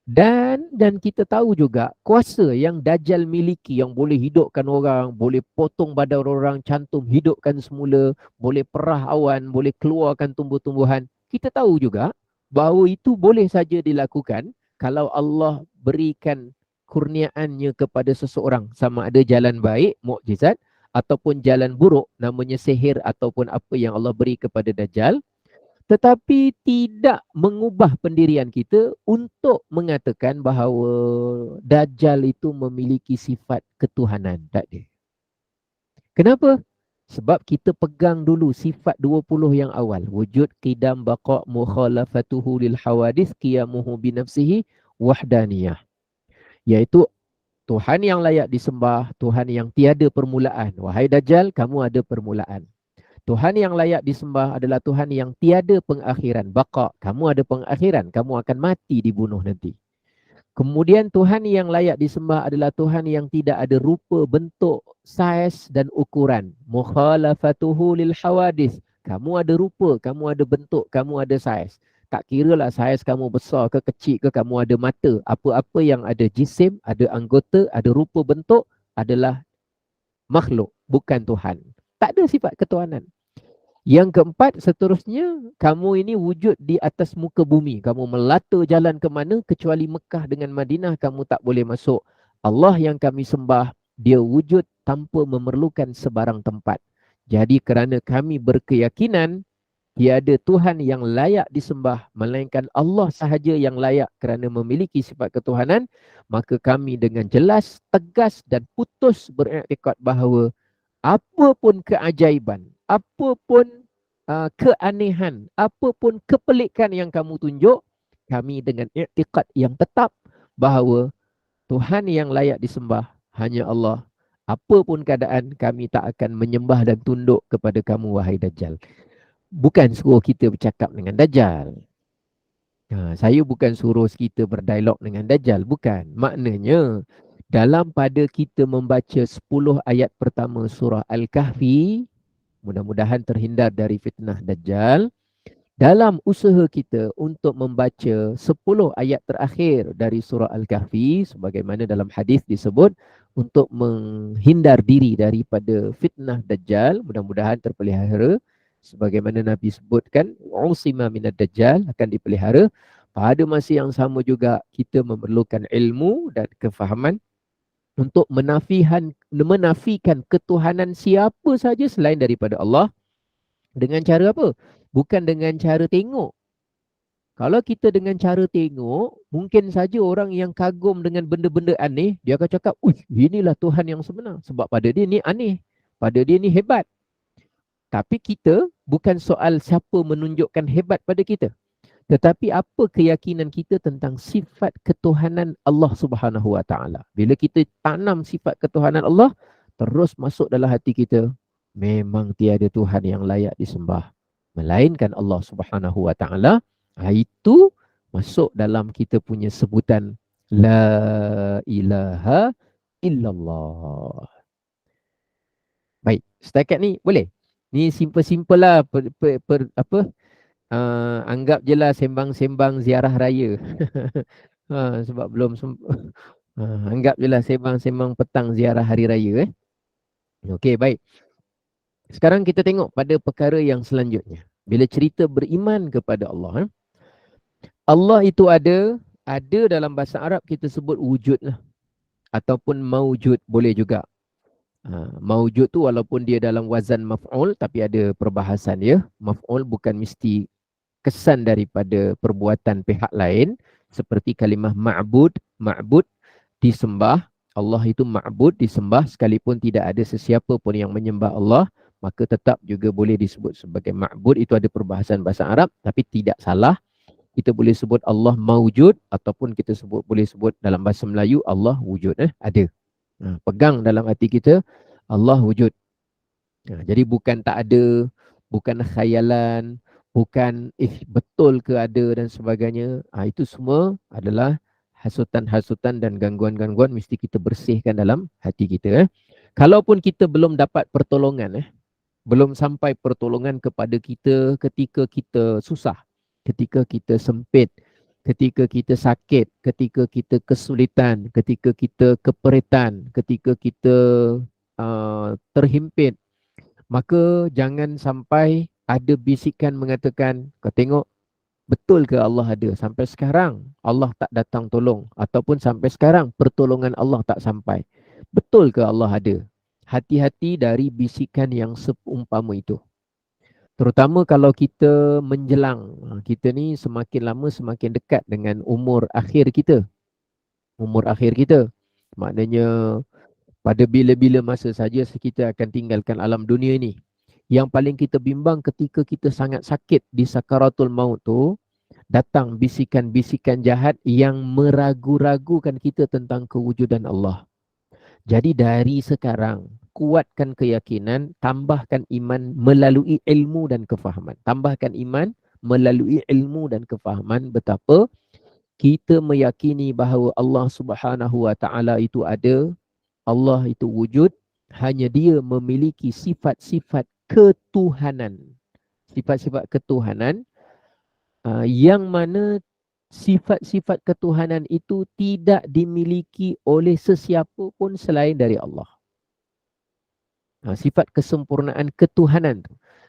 Dan kita tahu juga kuasa yang Dajjal miliki, yang boleh hidupkan orang, boleh potong badan orang, cantum hidupkan semula, boleh perah awan, boleh keluarkan tumbuh-tumbuhan. Kita tahu juga bahawa itu boleh saja dilakukan kalau Allah berikan kurniaannya kepada seseorang, sama ada jalan baik, mukjizat, ataupun jalan buruk, namanya sihir ataupun apa yang Allah beri kepada Dajjal. Tetapi tidak mengubah pendirian kita untuk mengatakan bahawa Dajjal itu memiliki sifat ketuhanan. Tak ada. Kenapa? Sebab kita pegang dulu sifat 20 yang awal. Wujud, qidam, baqa' mukhalafatuhu lil hawadith, qiyamuhu binafsihi, wahdaniyah. Iaitu Tuhan yang layak disembah, Tuhan yang tiada permulaan. Wahai Dajjal, kamu ada permulaan. Tuhan yang layak disembah adalah Tuhan yang tiada pengakhiran. Baqa', kamu ada pengakhiran. Kamu akan mati dibunuh nanti. Kemudian Tuhan yang layak disembah adalah Tuhan yang tidak ada rupa, bentuk, saiz dan ukuran. Mukhalafatuhu lil hawadith. Kamu ada rupa, kamu ada bentuk, kamu ada saiz. Tak kiralah saiz kamu besar ke kecil ke, kamu ada mata. Apa-apa yang ada jisim, ada anggota, ada rupa bentuk adalah makhluk, bukan Tuhan. Tak ada sifat ketuhanan. Yang keempat, seterusnya, kamu ini wujud di atas muka bumi. Kamu melata jalan ke mana, kecuali Mekah dengan Madinah, kamu tak boleh masuk. Allah yang kami sembah, dia wujud tanpa memerlukan sebarang tempat. Jadi kerana kami berkeyakinan, tiada Tuhan yang layak disembah, melainkan Allah sahaja yang layak kerana memiliki sifat ketuhanan, maka kami dengan jelas, tegas dan putus beriktikad bahawa apapun keajaiban, apapun keanehan, apapun kepelikan yang kamu tunjuk, kami dengan iktikad yang tetap bahawa Tuhan yang layak disembah hanya Allah. Apapun keadaan, kami tak akan menyembah dan tunduk kepada kamu, wahai Dajjal. Bukan suruh kita bercakap dengan Dajjal. Saya bukan suruh kita berdialog dengan Dajjal. Bukan. Maknanya, dalam pada kita membaca 10 ayat pertama surah Al-Kahfi, mudah-mudahan terhindar dari fitnah Dajjal. Dalam usaha kita untuk membaca 10 ayat terakhir dari surah Al-Kahfi, sebagaimana dalam hadis disebut, untuk menghindar diri daripada fitnah Dajjal, mudah-mudahan terpelihara. Sebagaimana Nabi sebutkan, usima minad Dajjal, akan dipelihara. Pada masa yang sama juga, kita memerlukan ilmu dan kefahaman untuk menafikan ketuhanan siapa saja selain daripada Allah. Dengan cara apa? Bukan dengan cara tengok. Kalau kita dengan cara tengok, mungkin saja orang yang kagum dengan benda-benda aneh, dia akan cakap, inilah Tuhan yang sebenar. Sebab pada dia ni aneh, pada dia ni hebat. Tapi kita bukan soal siapa menunjukkan hebat pada kita, tetapi apa keyakinan kita tentang sifat ketuhanan Allah Subhanahu Wa Taala. Bila kita tanam sifat ketuhanan Allah, terus masuk dalam hati kita, memang tiada Tuhan yang layak disembah melainkan Allah Subhanahu Wa Taala. Itu masuk dalam kita punya sebutan La ilaha illallah. Baik, setakat ni boleh? Ni simple-simple lah anggap je lah sembang-sembang ziarah raya. Sebab belum anggap je lah sembang-sembang petang ziarah hari raya. Okey, baik. Sekarang kita tengok pada perkara yang selanjutnya. Bila cerita beriman kepada Allah. Allah itu ada dalam bahasa Arab kita sebut wujud lah. Ataupun maujud boleh juga. Maujud tu walaupun dia dalam wazan maf'ul tapi ada perbahasan ya. Maf'ul bukan mesti kesan daripada perbuatan pihak lain. Seperti kalimah ma'bud disembah. Allah itu ma'bud disembah sekalipun tidak ada sesiapa pun yang menyembah Allah, maka tetap juga boleh disebut sebagai ma'bud. Itu ada perbahasan bahasa Arab tapi tidak salah. Kita boleh sebut Allah maujud ataupun kita boleh sebut dalam bahasa Melayu Allah wujud. Ada. Pegang dalam hati kita Allah wujud. Jadi bukan tak ada, bukan khayalan, bukan betul ke ada dan sebagainya. Itu semua adalah hasutan-hasutan dan gangguan-gangguan mesti kita bersihkan dalam hati kita. Kalaupun kita belum dapat pertolongan, belum sampai pertolongan kepada kita ketika kita susah, ketika kita sempit, ketika kita sakit, ketika kita kesulitan, ketika kita keperitan, ketika kita terhimpit, maka jangan sampai ada bisikan mengatakan, kau tengok betul ke Allah ada? Sampai sekarang Allah tak datang tolong. Ataupun sampai sekarang pertolongan Allah tak sampai. Betul ke Allah ada? Hati-hati dari bisikan yang seumpama itu. Terutama kalau kita menjelang. Kita ni semakin lama semakin dekat dengan umur akhir kita. Umur akhir kita. Maknanya pada bila-bila masa saja kita akan tinggalkan alam dunia ini. Yang paling kita bimbang ketika kita sangat sakit di sakaratul maut tu, datang bisikan-bisikan jahat yang meragu-ragukan kita tentang kewujudan Allah. Jadi dari sekarang, kuatkan keyakinan, tambahkan iman melalui ilmu dan kefahaman. Tambahkan iman melalui ilmu dan kefahaman betapa kita meyakini bahawa Allah Subhanahu Wa Taala itu ada, Allah itu wujud, hanya dia memiliki sifat-sifat ketuhanan. Sifat-sifat ketuhanan yang mana sifat-sifat ketuhanan itu tidak dimiliki oleh sesiapa pun selain dari Allah. Sifat kesempurnaan ketuhanan.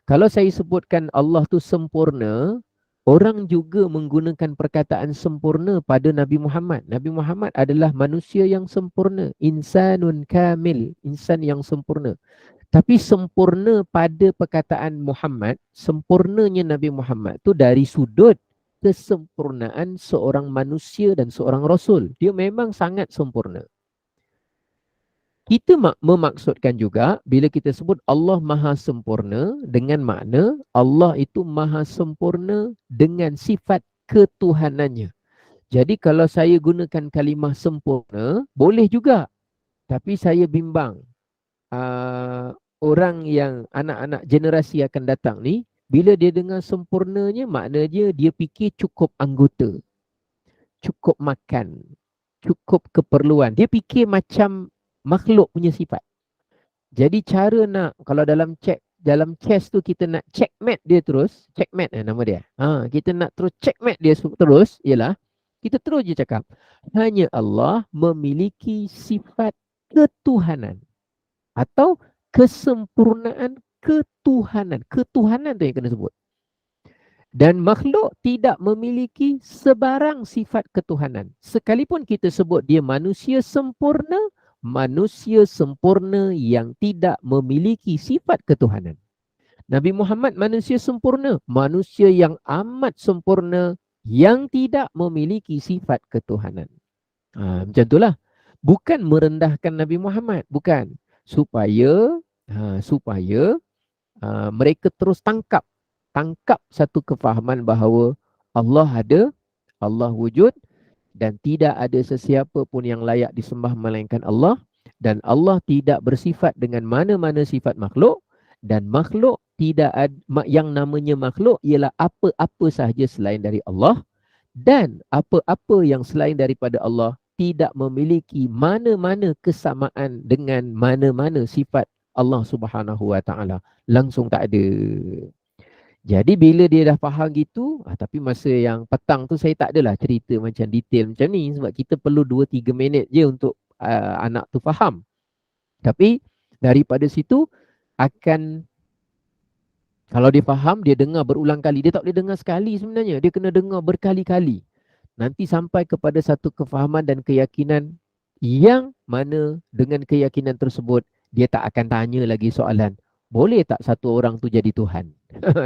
Kalau saya sebutkan Allah tu sempurna, orang juga menggunakan perkataan sempurna pada Nabi Muhammad. Nabi Muhammad adalah manusia yang sempurna. Insanun kamil. Insan yang sempurna. Tapi sempurna pada perkataan Muhammad, sempurnanya Nabi Muhammad tu dari sudut kesempurnaan seorang manusia dan seorang Rasul. Dia memang sangat sempurna. Kita memaksudkan juga bila kita sebut Allah Maha Sempurna dengan makna Allah itu Maha Sempurna dengan sifat ketuhanannya. Jadi kalau saya gunakan kalimah sempurna, boleh juga. Tapi saya bimbang. Orang yang anak-anak generasi akan datang ni, bila dia dengar sempurnanya, maknanya dia fikir cukup anggota, cukup makan, cukup keperluan. Dia fikir macam makhluk punya sifat. Jadi cara nak, kalau dalam chess tu kita nak checkmate dia terus, checkmate nama dia. Kita nak terus checkmate dia terus, ialah kita terus je cakap, hanya Allah memiliki sifat ketuhanan atau kesempurnaan ketuhanan. Ketuhanan tu yang kena sebut. Dan makhluk tidak memiliki sebarang sifat ketuhanan. Sekalipun kita sebut dia manusia sempurna yang tidak memiliki sifat ketuhanan. Nabi Muhammad manusia sempurna, manusia yang amat sempurna yang tidak memiliki sifat ketuhanan. Macam itulah. Bukan merendahkan Nabi Muhammad, bukan. Supaya mereka terus tangkap satu kefahaman bahawa Allah ada, Allah wujud dan tidak ada sesiapa pun yang layak disembah melainkan Allah, dan Allah tidak bersifat dengan mana-mana sifat makhluk, dan makhluk tidak ada, yang namanya makhluk ialah apa-apa sahaja selain dari Allah, dan apa-apa yang selain daripada Allah tidak memiliki mana-mana kesamaan dengan mana-mana sifat Allah Subhanahu Wa Taala. Langsung tak ada. Jadi bila dia dah faham gitu, tapi masa yang petang tu saya tak adalah cerita macam detail macam ni sebab kita perlu 2-3 minit je untuk anak tu faham. Tapi daripada situ akan, kalau dia faham, dia dengar berulang kali. Dia tak boleh dengar sekali sebenarnya. Dia kena dengar berkali-kali. Nanti sampai kepada satu kefahaman dan keyakinan yang mana dengan keyakinan tersebut, dia tak akan tanya lagi soalan, boleh tak satu orang tu jadi Tuhan?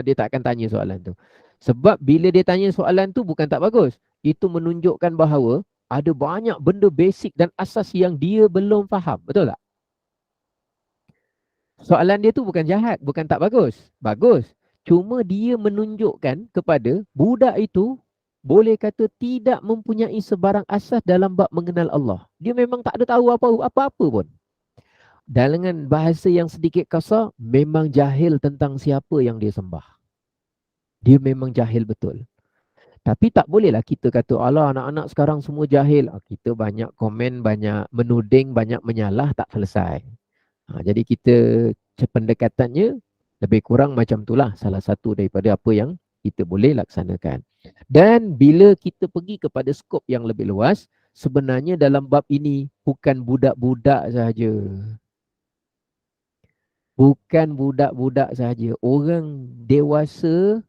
Dia tak akan tanya soalan tu. Sebab bila dia tanya soalan tu bukan tak bagus. Itu menunjukkan bahawa ada banyak benda basic dan asas yang dia belum faham. Betul tak? Soalan dia tu bukan jahat, bukan tak bagus. Bagus. Cuma dia menunjukkan kepada budak itu boleh kata tidak mempunyai sebarang asas dalam bab mengenal Allah. Dia memang tak ada tahu apa-apa pun. Dengan bahasa yang sedikit kasar, memang jahil tentang siapa yang dia sembah. Dia memang jahil betul. Tapi tak bolehlah kita kata, alah anak-anak sekarang semua jahil. Kita banyak komen, banyak menuding, banyak menyalah, tak selesai. Jadi kita pendekatannya lebih kurang macam itulah, salah satu daripada apa yang kita boleh laksanakan. Dan bila kita pergi kepada skop yang lebih luas, sebenarnya dalam bab ini bukan budak-budak sahaja. Bukan budak-budak sahaja. Orang dewasa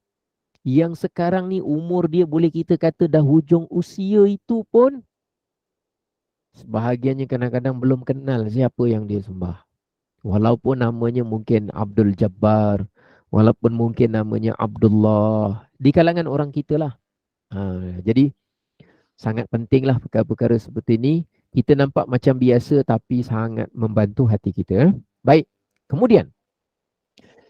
yang sekarang ni umur dia boleh kita kata dah hujung usia itu pun sebahagiannya kadang-kadang belum kenal siapa yang dia sembah. Walaupun namanya mungkin Abdul Jabbar, walaupun mungkin namanya Abdullah, di kalangan orang kita lah. Jadi sangat pentinglah perkara-perkara seperti ini. Kita nampak macam biasa tapi sangat membantu hati kita. Baik, kemudian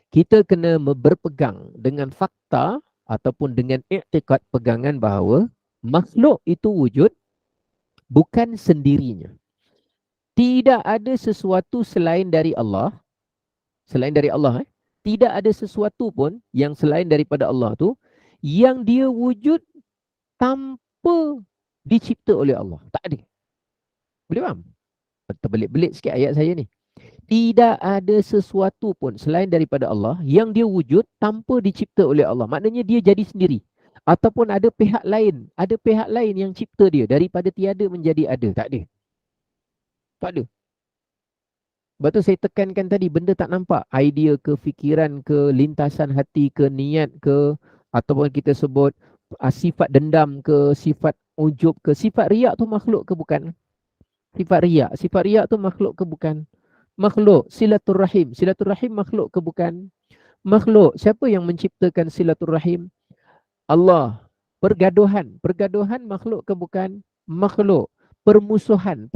kita kena berpegang dengan fakta ataupun dengan i'tikad pegangan bahawa makhluk itu wujud bukan sendirinya. Tidak ada sesuatu selain dari Allah. Selain dari Allah, tidak ada sesuatu pun yang selain daripada Allah tu yang dia wujud tanpa dicipta oleh Allah. Tak ada. Boleh faham? Terbelit-belit sikit ayat saya ni. Tidak ada sesuatu pun selain daripada Allah yang dia wujud tanpa dicipta oleh Allah. Maknanya dia jadi sendiri. Ataupun ada pihak lain yang cipta dia daripada tiada menjadi ada. Tak ada. Tak ada. Sebab tu saya tekankan tadi, benda tak nampak. Idea ke, fikiran ke, lintasan hati ke, niat ke, ataupun kita sebut sifat dendam ke, sifat ujub ke, sifat riak tu makhluk ke bukan? Sifat riak tu makhluk ke bukan? Makhluk. Silaturrahim makhluk ke bukan? Makhluk. Siapa yang menciptakan silaturrahim? Allah. Pergaduhan makhluk ke bukan? Makhluk. Permusuhan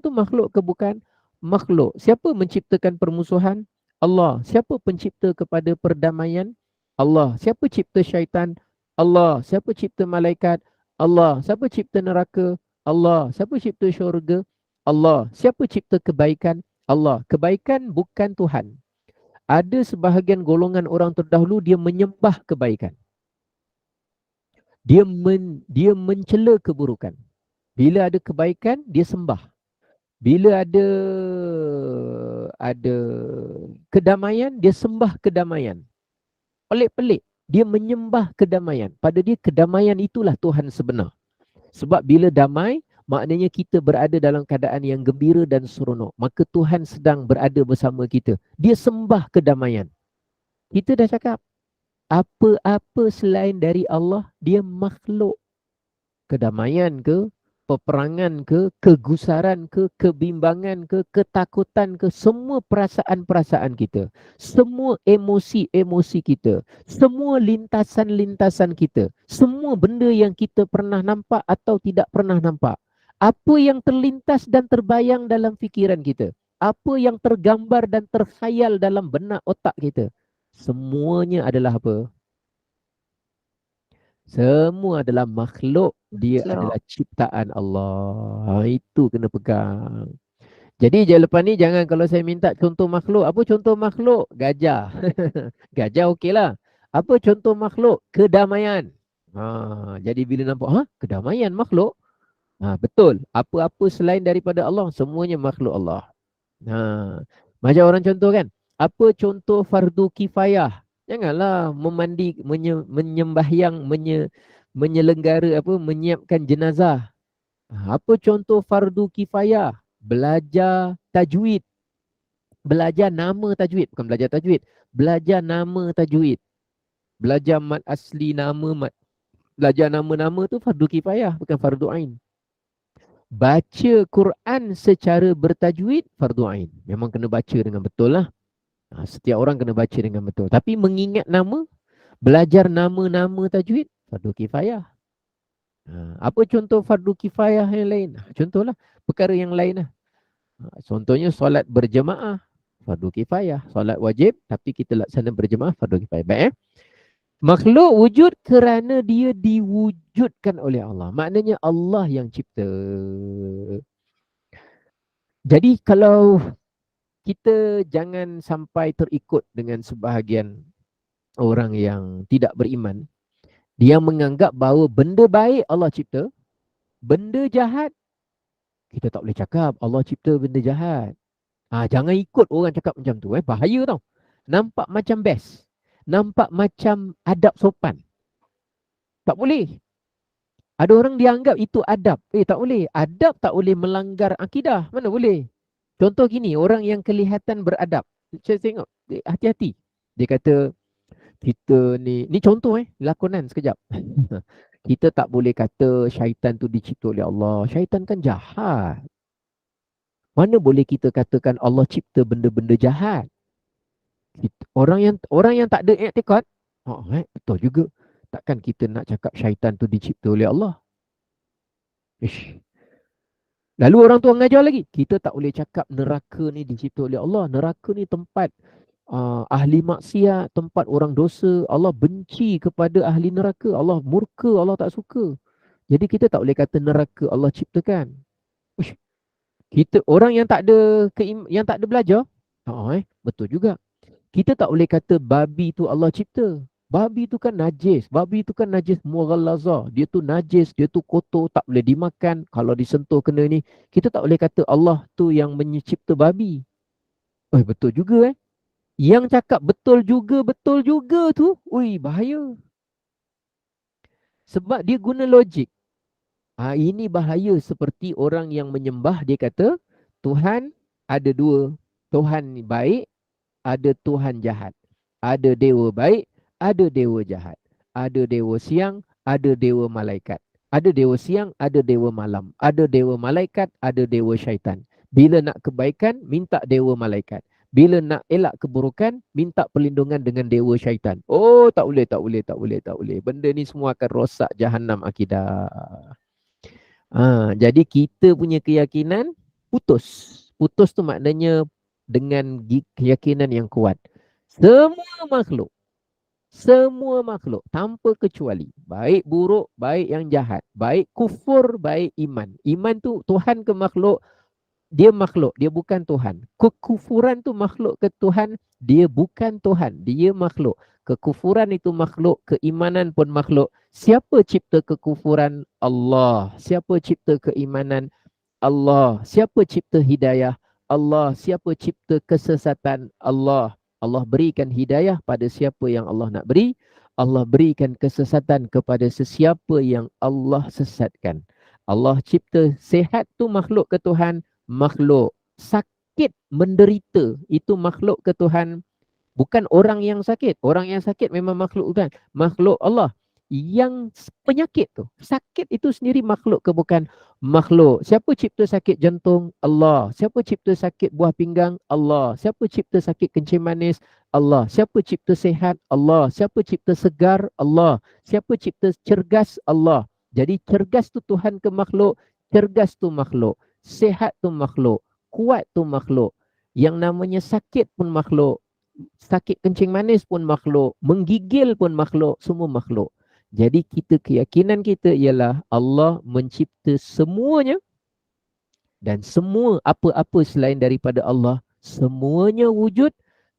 tu makhluk ke bukan? Makhluk. Siapa menciptakan permusuhan? Allah. Siapa pencipta kepada perdamaian? Allah. Siapa cipta syaitan? Allah. Siapa cipta malaikat? Allah. Siapa cipta neraka? Allah. Siapa cipta syurga? Allah. Siapa cipta kebaikan? Allah. Kebaikan bukan Tuhan. Ada sebahagian golongan orang terdahulu dia menyembah kebaikan. Dia mencela keburukan. Bila ada kebaikan, dia sembah. Bila ada kedamaian, dia sembah kedamaian. Pelik-pelik. Dia menyembah kedamaian. Pada dia, kedamaian itulah Tuhan sebenar. Sebab bila damai, maknanya kita berada dalam keadaan yang gembira dan seronok. Maka Tuhan sedang berada bersama kita. Dia sembah kedamaian. Kita dah cakap, apa-apa selain dari Allah, dia makhluk. Kedamaian ke, peperangan ke, kegusaran ke, kebimbangan ke, ketakutan ke, semua perasaan-perasaan kita, semua emosi-emosi kita, semua lintasan-lintasan kita, semua benda yang kita pernah nampak atau tidak pernah nampak, apa yang terlintas dan terbayang dalam fikiran kita, apa yang tergambar dan terkhayal dalam benak otak kita, semuanya adalah apa? Semua adalah makhluk. Dia adalah ciptaan Allah. Itu kena pegang. Jadi lepas ni jangan kalau saya minta contoh makhluk. Apa contoh makhluk? Gajah. Gajah okeylah. Apa contoh makhluk? Kedamaian. Jadi bila nampak, kedamaian makhluk? Betul. Apa-apa selain daripada Allah, semuanya makhluk Allah. Macam orang contoh kan, apa contoh fardu kifayah? Janganlah menyembahyang, menyelenggara menyiapkan jenazah. Apa contoh fardu kifayah? Belajar tajwid. Belajar nama tajwid, bukan belajar tajwid. Belajar nama tajwid. Belajar mat asli nama mat. Belajar nama-nama tu fardu kifayah, bukan fardu ain. Baca Quran secara bertajwid fardu ain. Memang kena baca dengan betul lah. Setiap orang kena baca dengan betul. Tapi mengingat nama, belajar nama-nama tajwid fardu kifayah. Apa contoh fardu kifayah yang lain? Contohlah perkara yang lain lah. Contohnya solat berjemaah fardu kifayah. Solat wajib tapi kita laksana berjemaah fardu kifayah. Baik. Makhluk wujud kerana dia diwujudkan oleh Allah. Maknanya Allah yang cipta. Jadi kalau kita jangan sampai terikut dengan sebahagian orang yang tidak beriman. Dia menganggap bahawa benda baik Allah cipta, benda jahat kita tak boleh cakap Allah cipta benda jahat. Jangan ikut orang cakap macam tu. Bahaya tau. Nampak macam best. Nampak macam adab sopan. Tak boleh. Ada orang dianggap itu adab. Tak boleh. Adab tak boleh melanggar akidah. Mana boleh? Contoh gini, orang yang kelihatan beradab. Saya tengok, hati-hati. Dia kata, kita ni contoh lakonan sekejap. Kita tak boleh kata syaitan tu dicipta oleh Allah. Syaitan kan jahat. Mana boleh kita katakan Allah cipta benda-benda jahat? Orang yang tak ada i'tikad, betul juga. Takkan kita nak cakap syaitan tu dicipta oleh Allah. Lalu orang tu mengajar lagi, kita tak boleh cakap neraka ni dicipta oleh Allah. Neraka ni tempat ahli maksiat, tempat orang dosa. Allah benci kepada ahli neraka. Allah murka, Allah tak suka. Jadi kita tak boleh kata neraka Allah ciptakan. Kita orang yang tak ada belajar, betul juga. Kita tak boleh kata babi tu Allah cipta. Babi tu kan najis. Babi tu kan najis mughallazah. Dia tu najis, dia tu kotor, tak boleh dimakan. Kalau disentuh kena ni. Kita tak boleh kata Allah tu yang mencipta babi. Betul juga Yang cakap betul juga tu, bahaya. Sebab dia guna logik. Ini bahaya seperti orang yang menyembah, dia kata, Tuhan ada dua. Tuhan ni baik, ada Tuhan jahat. Ada dewa baik, ada dewa jahat. Ada dewa siang, ada dewa malaikat. Ada dewa siang, ada dewa malam. Ada dewa malaikat, ada dewa syaitan. Bila nak kebaikan, minta dewa malaikat. Bila nak elak keburukan, minta perlindungan dengan dewa syaitan. Tak boleh. Benda ni semua akan rosak jahanam akidah. Jadi kita punya keyakinan putus. Putus tu maknanya dengan keyakinan yang kuat. Semua makhluk tanpa kecuali, baik buruk, baik yang jahat, baik kufur, baik iman. Iman tu Tuhan ke makhluk? Dia makhluk, dia bukan Tuhan. Kekufuran tu makhluk ke Tuhan? Dia bukan Tuhan, dia makhluk. Kekufuran itu makhluk, keimanan pun makhluk. Siapa cipta kekufuran? Allah. Siapa cipta keimanan? Allah. Siapa cipta hidayah? Allah. Siapa cipta kesesatan? Allah. Allah berikan hidayah pada siapa yang Allah nak beri. Allah berikan kesesatan kepada sesiapa yang Allah sesatkan. Allah cipta sehat tu makhluk ke Tuhan? Makhluk. Sakit, menderita, itu makhluk ke Tuhan? Bukan orang yang sakit. Orang yang sakit memang makhluk kan? Makhluk Allah. Yang penyakit tu, sakit itu sendiri makhluk ke bukan? Makhluk. Siapa cipta sakit jantung? Allah. Siapa cipta sakit buah pinggang? Allah. Siapa cipta sakit kencing manis? Allah. Siapa cipta sehat? Allah. Siapa cipta segar? Allah. Siapa cipta cergas? Allah. Jadi cergas tu Tuhan ke makhluk? Cergas tu makhluk. Sehat tu makhluk. Kuat tu makhluk. Yang namanya sakit pun makhluk. Sakit kencing manis pun makhluk. Menggigil pun makhluk. Semua makhluk. Jadi keyakinan kita ialah Allah mencipta semuanya, dan semua apa-apa selain daripada Allah, semuanya wujud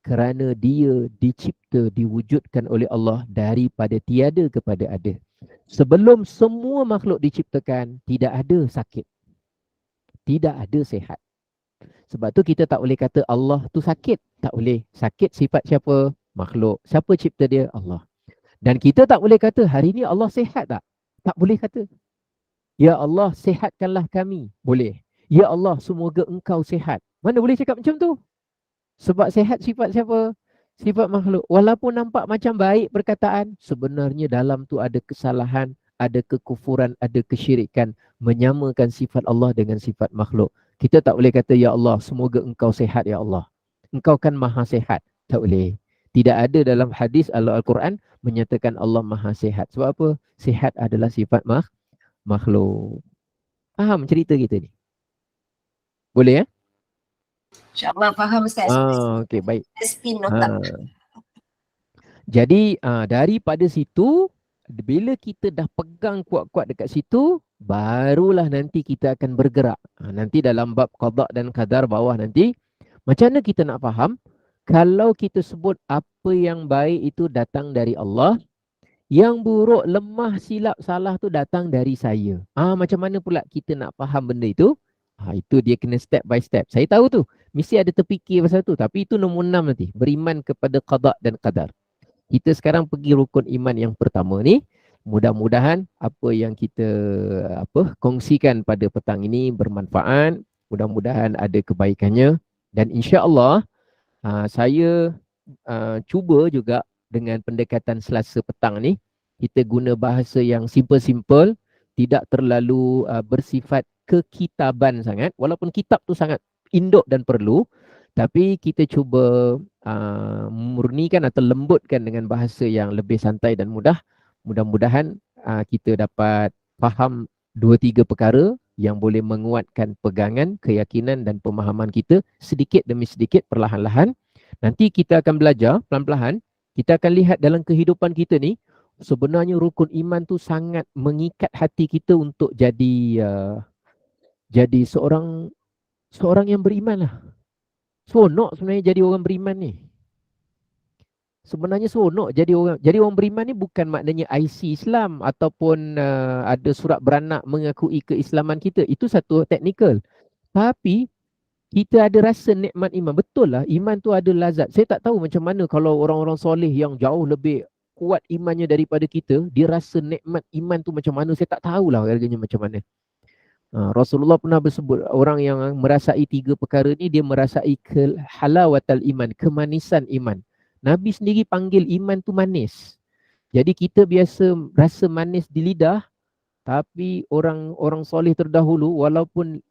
kerana dia dicipta, diwujudkan oleh Allah daripada tiada kepada ada. Sebelum semua makhluk diciptakan, tidak ada sakit. Tidak ada sihat. Sebab tu kita tak boleh kata Allah tu sakit. Tak boleh. Sakit sifat siapa? Makhluk. Siapa cipta dia? Allah. Dan kita tak boleh kata hari ni Allah sihat tak? Tak boleh kata. Ya Allah, sihatkanlah kami. Boleh. Ya Allah, semoga engkau sihat. Mana boleh cakap macam tu? Sebab sihat sifat siapa? Sifat makhluk. Walaupun nampak macam baik perkataan, sebenarnya dalam tu ada kesalahan, ada kekufuran, ada kesyirikan. Menyamakan sifat Allah dengan sifat makhluk. Kita tak boleh kata, Ya Allah, semoga engkau sihat, Ya Allah. Engkau kan maha sihat. Tak boleh. Tidak ada dalam hadis Al-Quran menyatakan Allah maha sihat. Sebab apa? Sihat adalah sifat makhluk. Faham cerita kita ni? Boleh ya? InsyaAllah faham Ustaz. Okey, baik. Spin otak. Jadi daripada situ, bila kita dah pegang kuat-kuat dekat situ, barulah nanti kita akan bergerak. Nanti dalam bab qada dan qadar bawah nanti, macam mana kita nak faham? Kalau kita sebut apa yang baik itu datang dari Allah, yang buruk, lemah, silap, salah tu datang dari saya. Macam mana pula kita nak faham benda itu? Itu dia kena step by step. Saya tahu tu, mesti ada terfikir pasal tu. Tapi itu nombor 6 nanti. Beriman kepada qada dan qadar. Kita sekarang pergi rukun iman yang pertama ni. Mudah-mudahan apa yang kita kongsikan pada petang ini bermanfaat. Mudah-mudahan ada kebaikannya. Dan insya-Allah saya cuba juga dengan pendekatan Selasa petang ni, kita guna bahasa yang simple-simple, tidak terlalu bersifat kekitaban sangat. Walaupun kitab tu sangat induk dan perlu, tapi kita cuba murnikan atau lembutkan dengan bahasa yang lebih santai dan mudah. Mudah-mudahan kita dapat faham 2-3 perkara yang boleh menguatkan pegangan, keyakinan dan pemahaman kita sedikit demi sedikit, perlahan-lahan. Nanti kita akan belajar perlahan-lahan. Kita akan lihat dalam kehidupan kita ni, sebenarnya rukun iman tu sangat mengikat hati kita untuk jadi seorang yang beriman lah. Seronok sebenarnya jadi orang beriman ni. Sebenarnya seronok jadi orang beriman ni bukan maknanya IC Islam ataupun ada surat beranak mengakui keislaman kita. Itu satu teknikal. Tapi kita ada rasa nikmat iman. Betul lah, iman tu ada lazat. Saya tak tahu macam mana kalau orang-orang soleh yang jauh lebih kuat imannya daripada kita, dia rasa nikmat iman tu macam mana. Saya tak tahulah harganya macam mana. Rasulullah pernah bersebut, orang yang merasai 3 perkara ni, dia merasai halawatal iman, kemanisan iman. Nabi sendiri panggil iman tu manis. Jadi kita biasa rasa manis di lidah, tapi orang soleh terdahulu, walaupun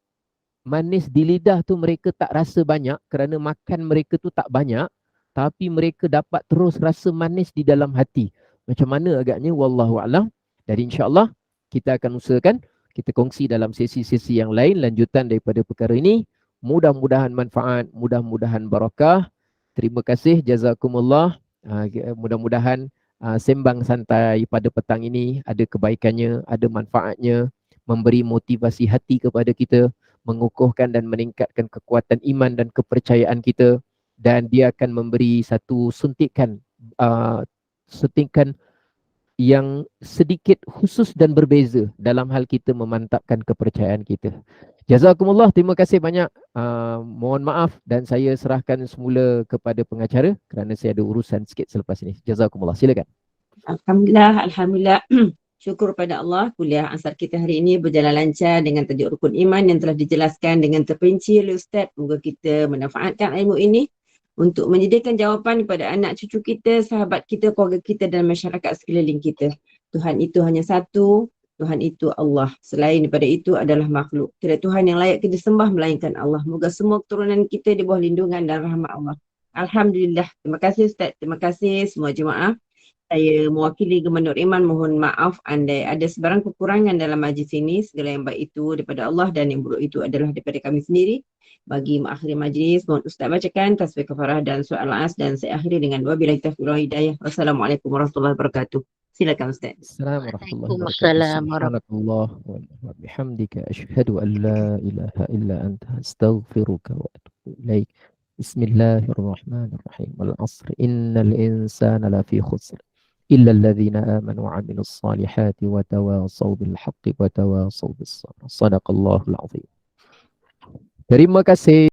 manis di lidah tu mereka tak rasa banyak kerana makan mereka tu tak banyak, tapi mereka dapat terus rasa manis di dalam hati. Macam mana agaknya, wallahu a'lam. Jadi insya-Allah kita akan usahakan kita kongsi dalam sesi-sesi yang lain lanjutan daripada perkara ini. Mudah-mudahan manfaat, mudah-mudahan barakah. Terima kasih, jazakumullah. Mudah-mudahan sembang santai pada petang ini ada kebaikannya, ada manfaatnya, memberi motivasi hati kepada kita, mengukuhkan dan meningkatkan kekuatan iman dan kepercayaan kita, dan dia akan memberi satu suntikan yang sedikit khusus dan berbeza dalam hal kita memantapkan kepercayaan kita. Jazakumullah, terima kasih banyak. Mohon maaf dan saya serahkan semula kepada pengacara kerana saya ada urusan sikit selepas ini. Jazakumullah, silakan. Alhamdulillah. Syukur pada Allah, kuliah Ansar kita hari ini berjalan lancar dengan tajuk rukun iman yang telah dijelaskan dengan terperinci oleh Ustaz. Moga kita manfaatkan ilmu ini untuk menyediakan jawapan kepada anak cucu kita, sahabat kita, keluarga kita dan masyarakat sekeliling kita. Tuhan itu hanya satu, Tuhan itu Allah. Selain daripada itu adalah makhluk. Tidak Tuhan yang layak kita sembah melainkan Allah. Moga semua keturunan kita di bawah lindungan dan rahmat Allah. Alhamdulillah. Terima kasih Ustaz. Terima kasih semua jemaah. Saya mewakili Gubernur Iman mohon maaf andai ada sebarang kekurangan dalam majlis ini. Segala yang baik itu daripada Allah dan yang buruk itu adalah daripada kami sendiri. Bagi mengakhiri majlis, mohon Ustaz bacakan tasbih kafarah dan surah Al-As dan saya akhiri dengan wabillahi taufiq wal hidayah. Wassalamualaikum warahmatullahi wabarakatuh. Silakan Ustaz. Assalamualaikum warahmatullahi wabarakatuh. Wa bihamdika asyhadu an la ilaha illa anta astaghfiruka wa atubu ilaik. Bismillahirrahmanirrahim. Wal 'asr innal insana lafi khusr إلا الذين آمنوا وعملوا الصالحات وتواصوا بالحق وتواصوا بالصبر. صدق الله العظيم. Terima kasih.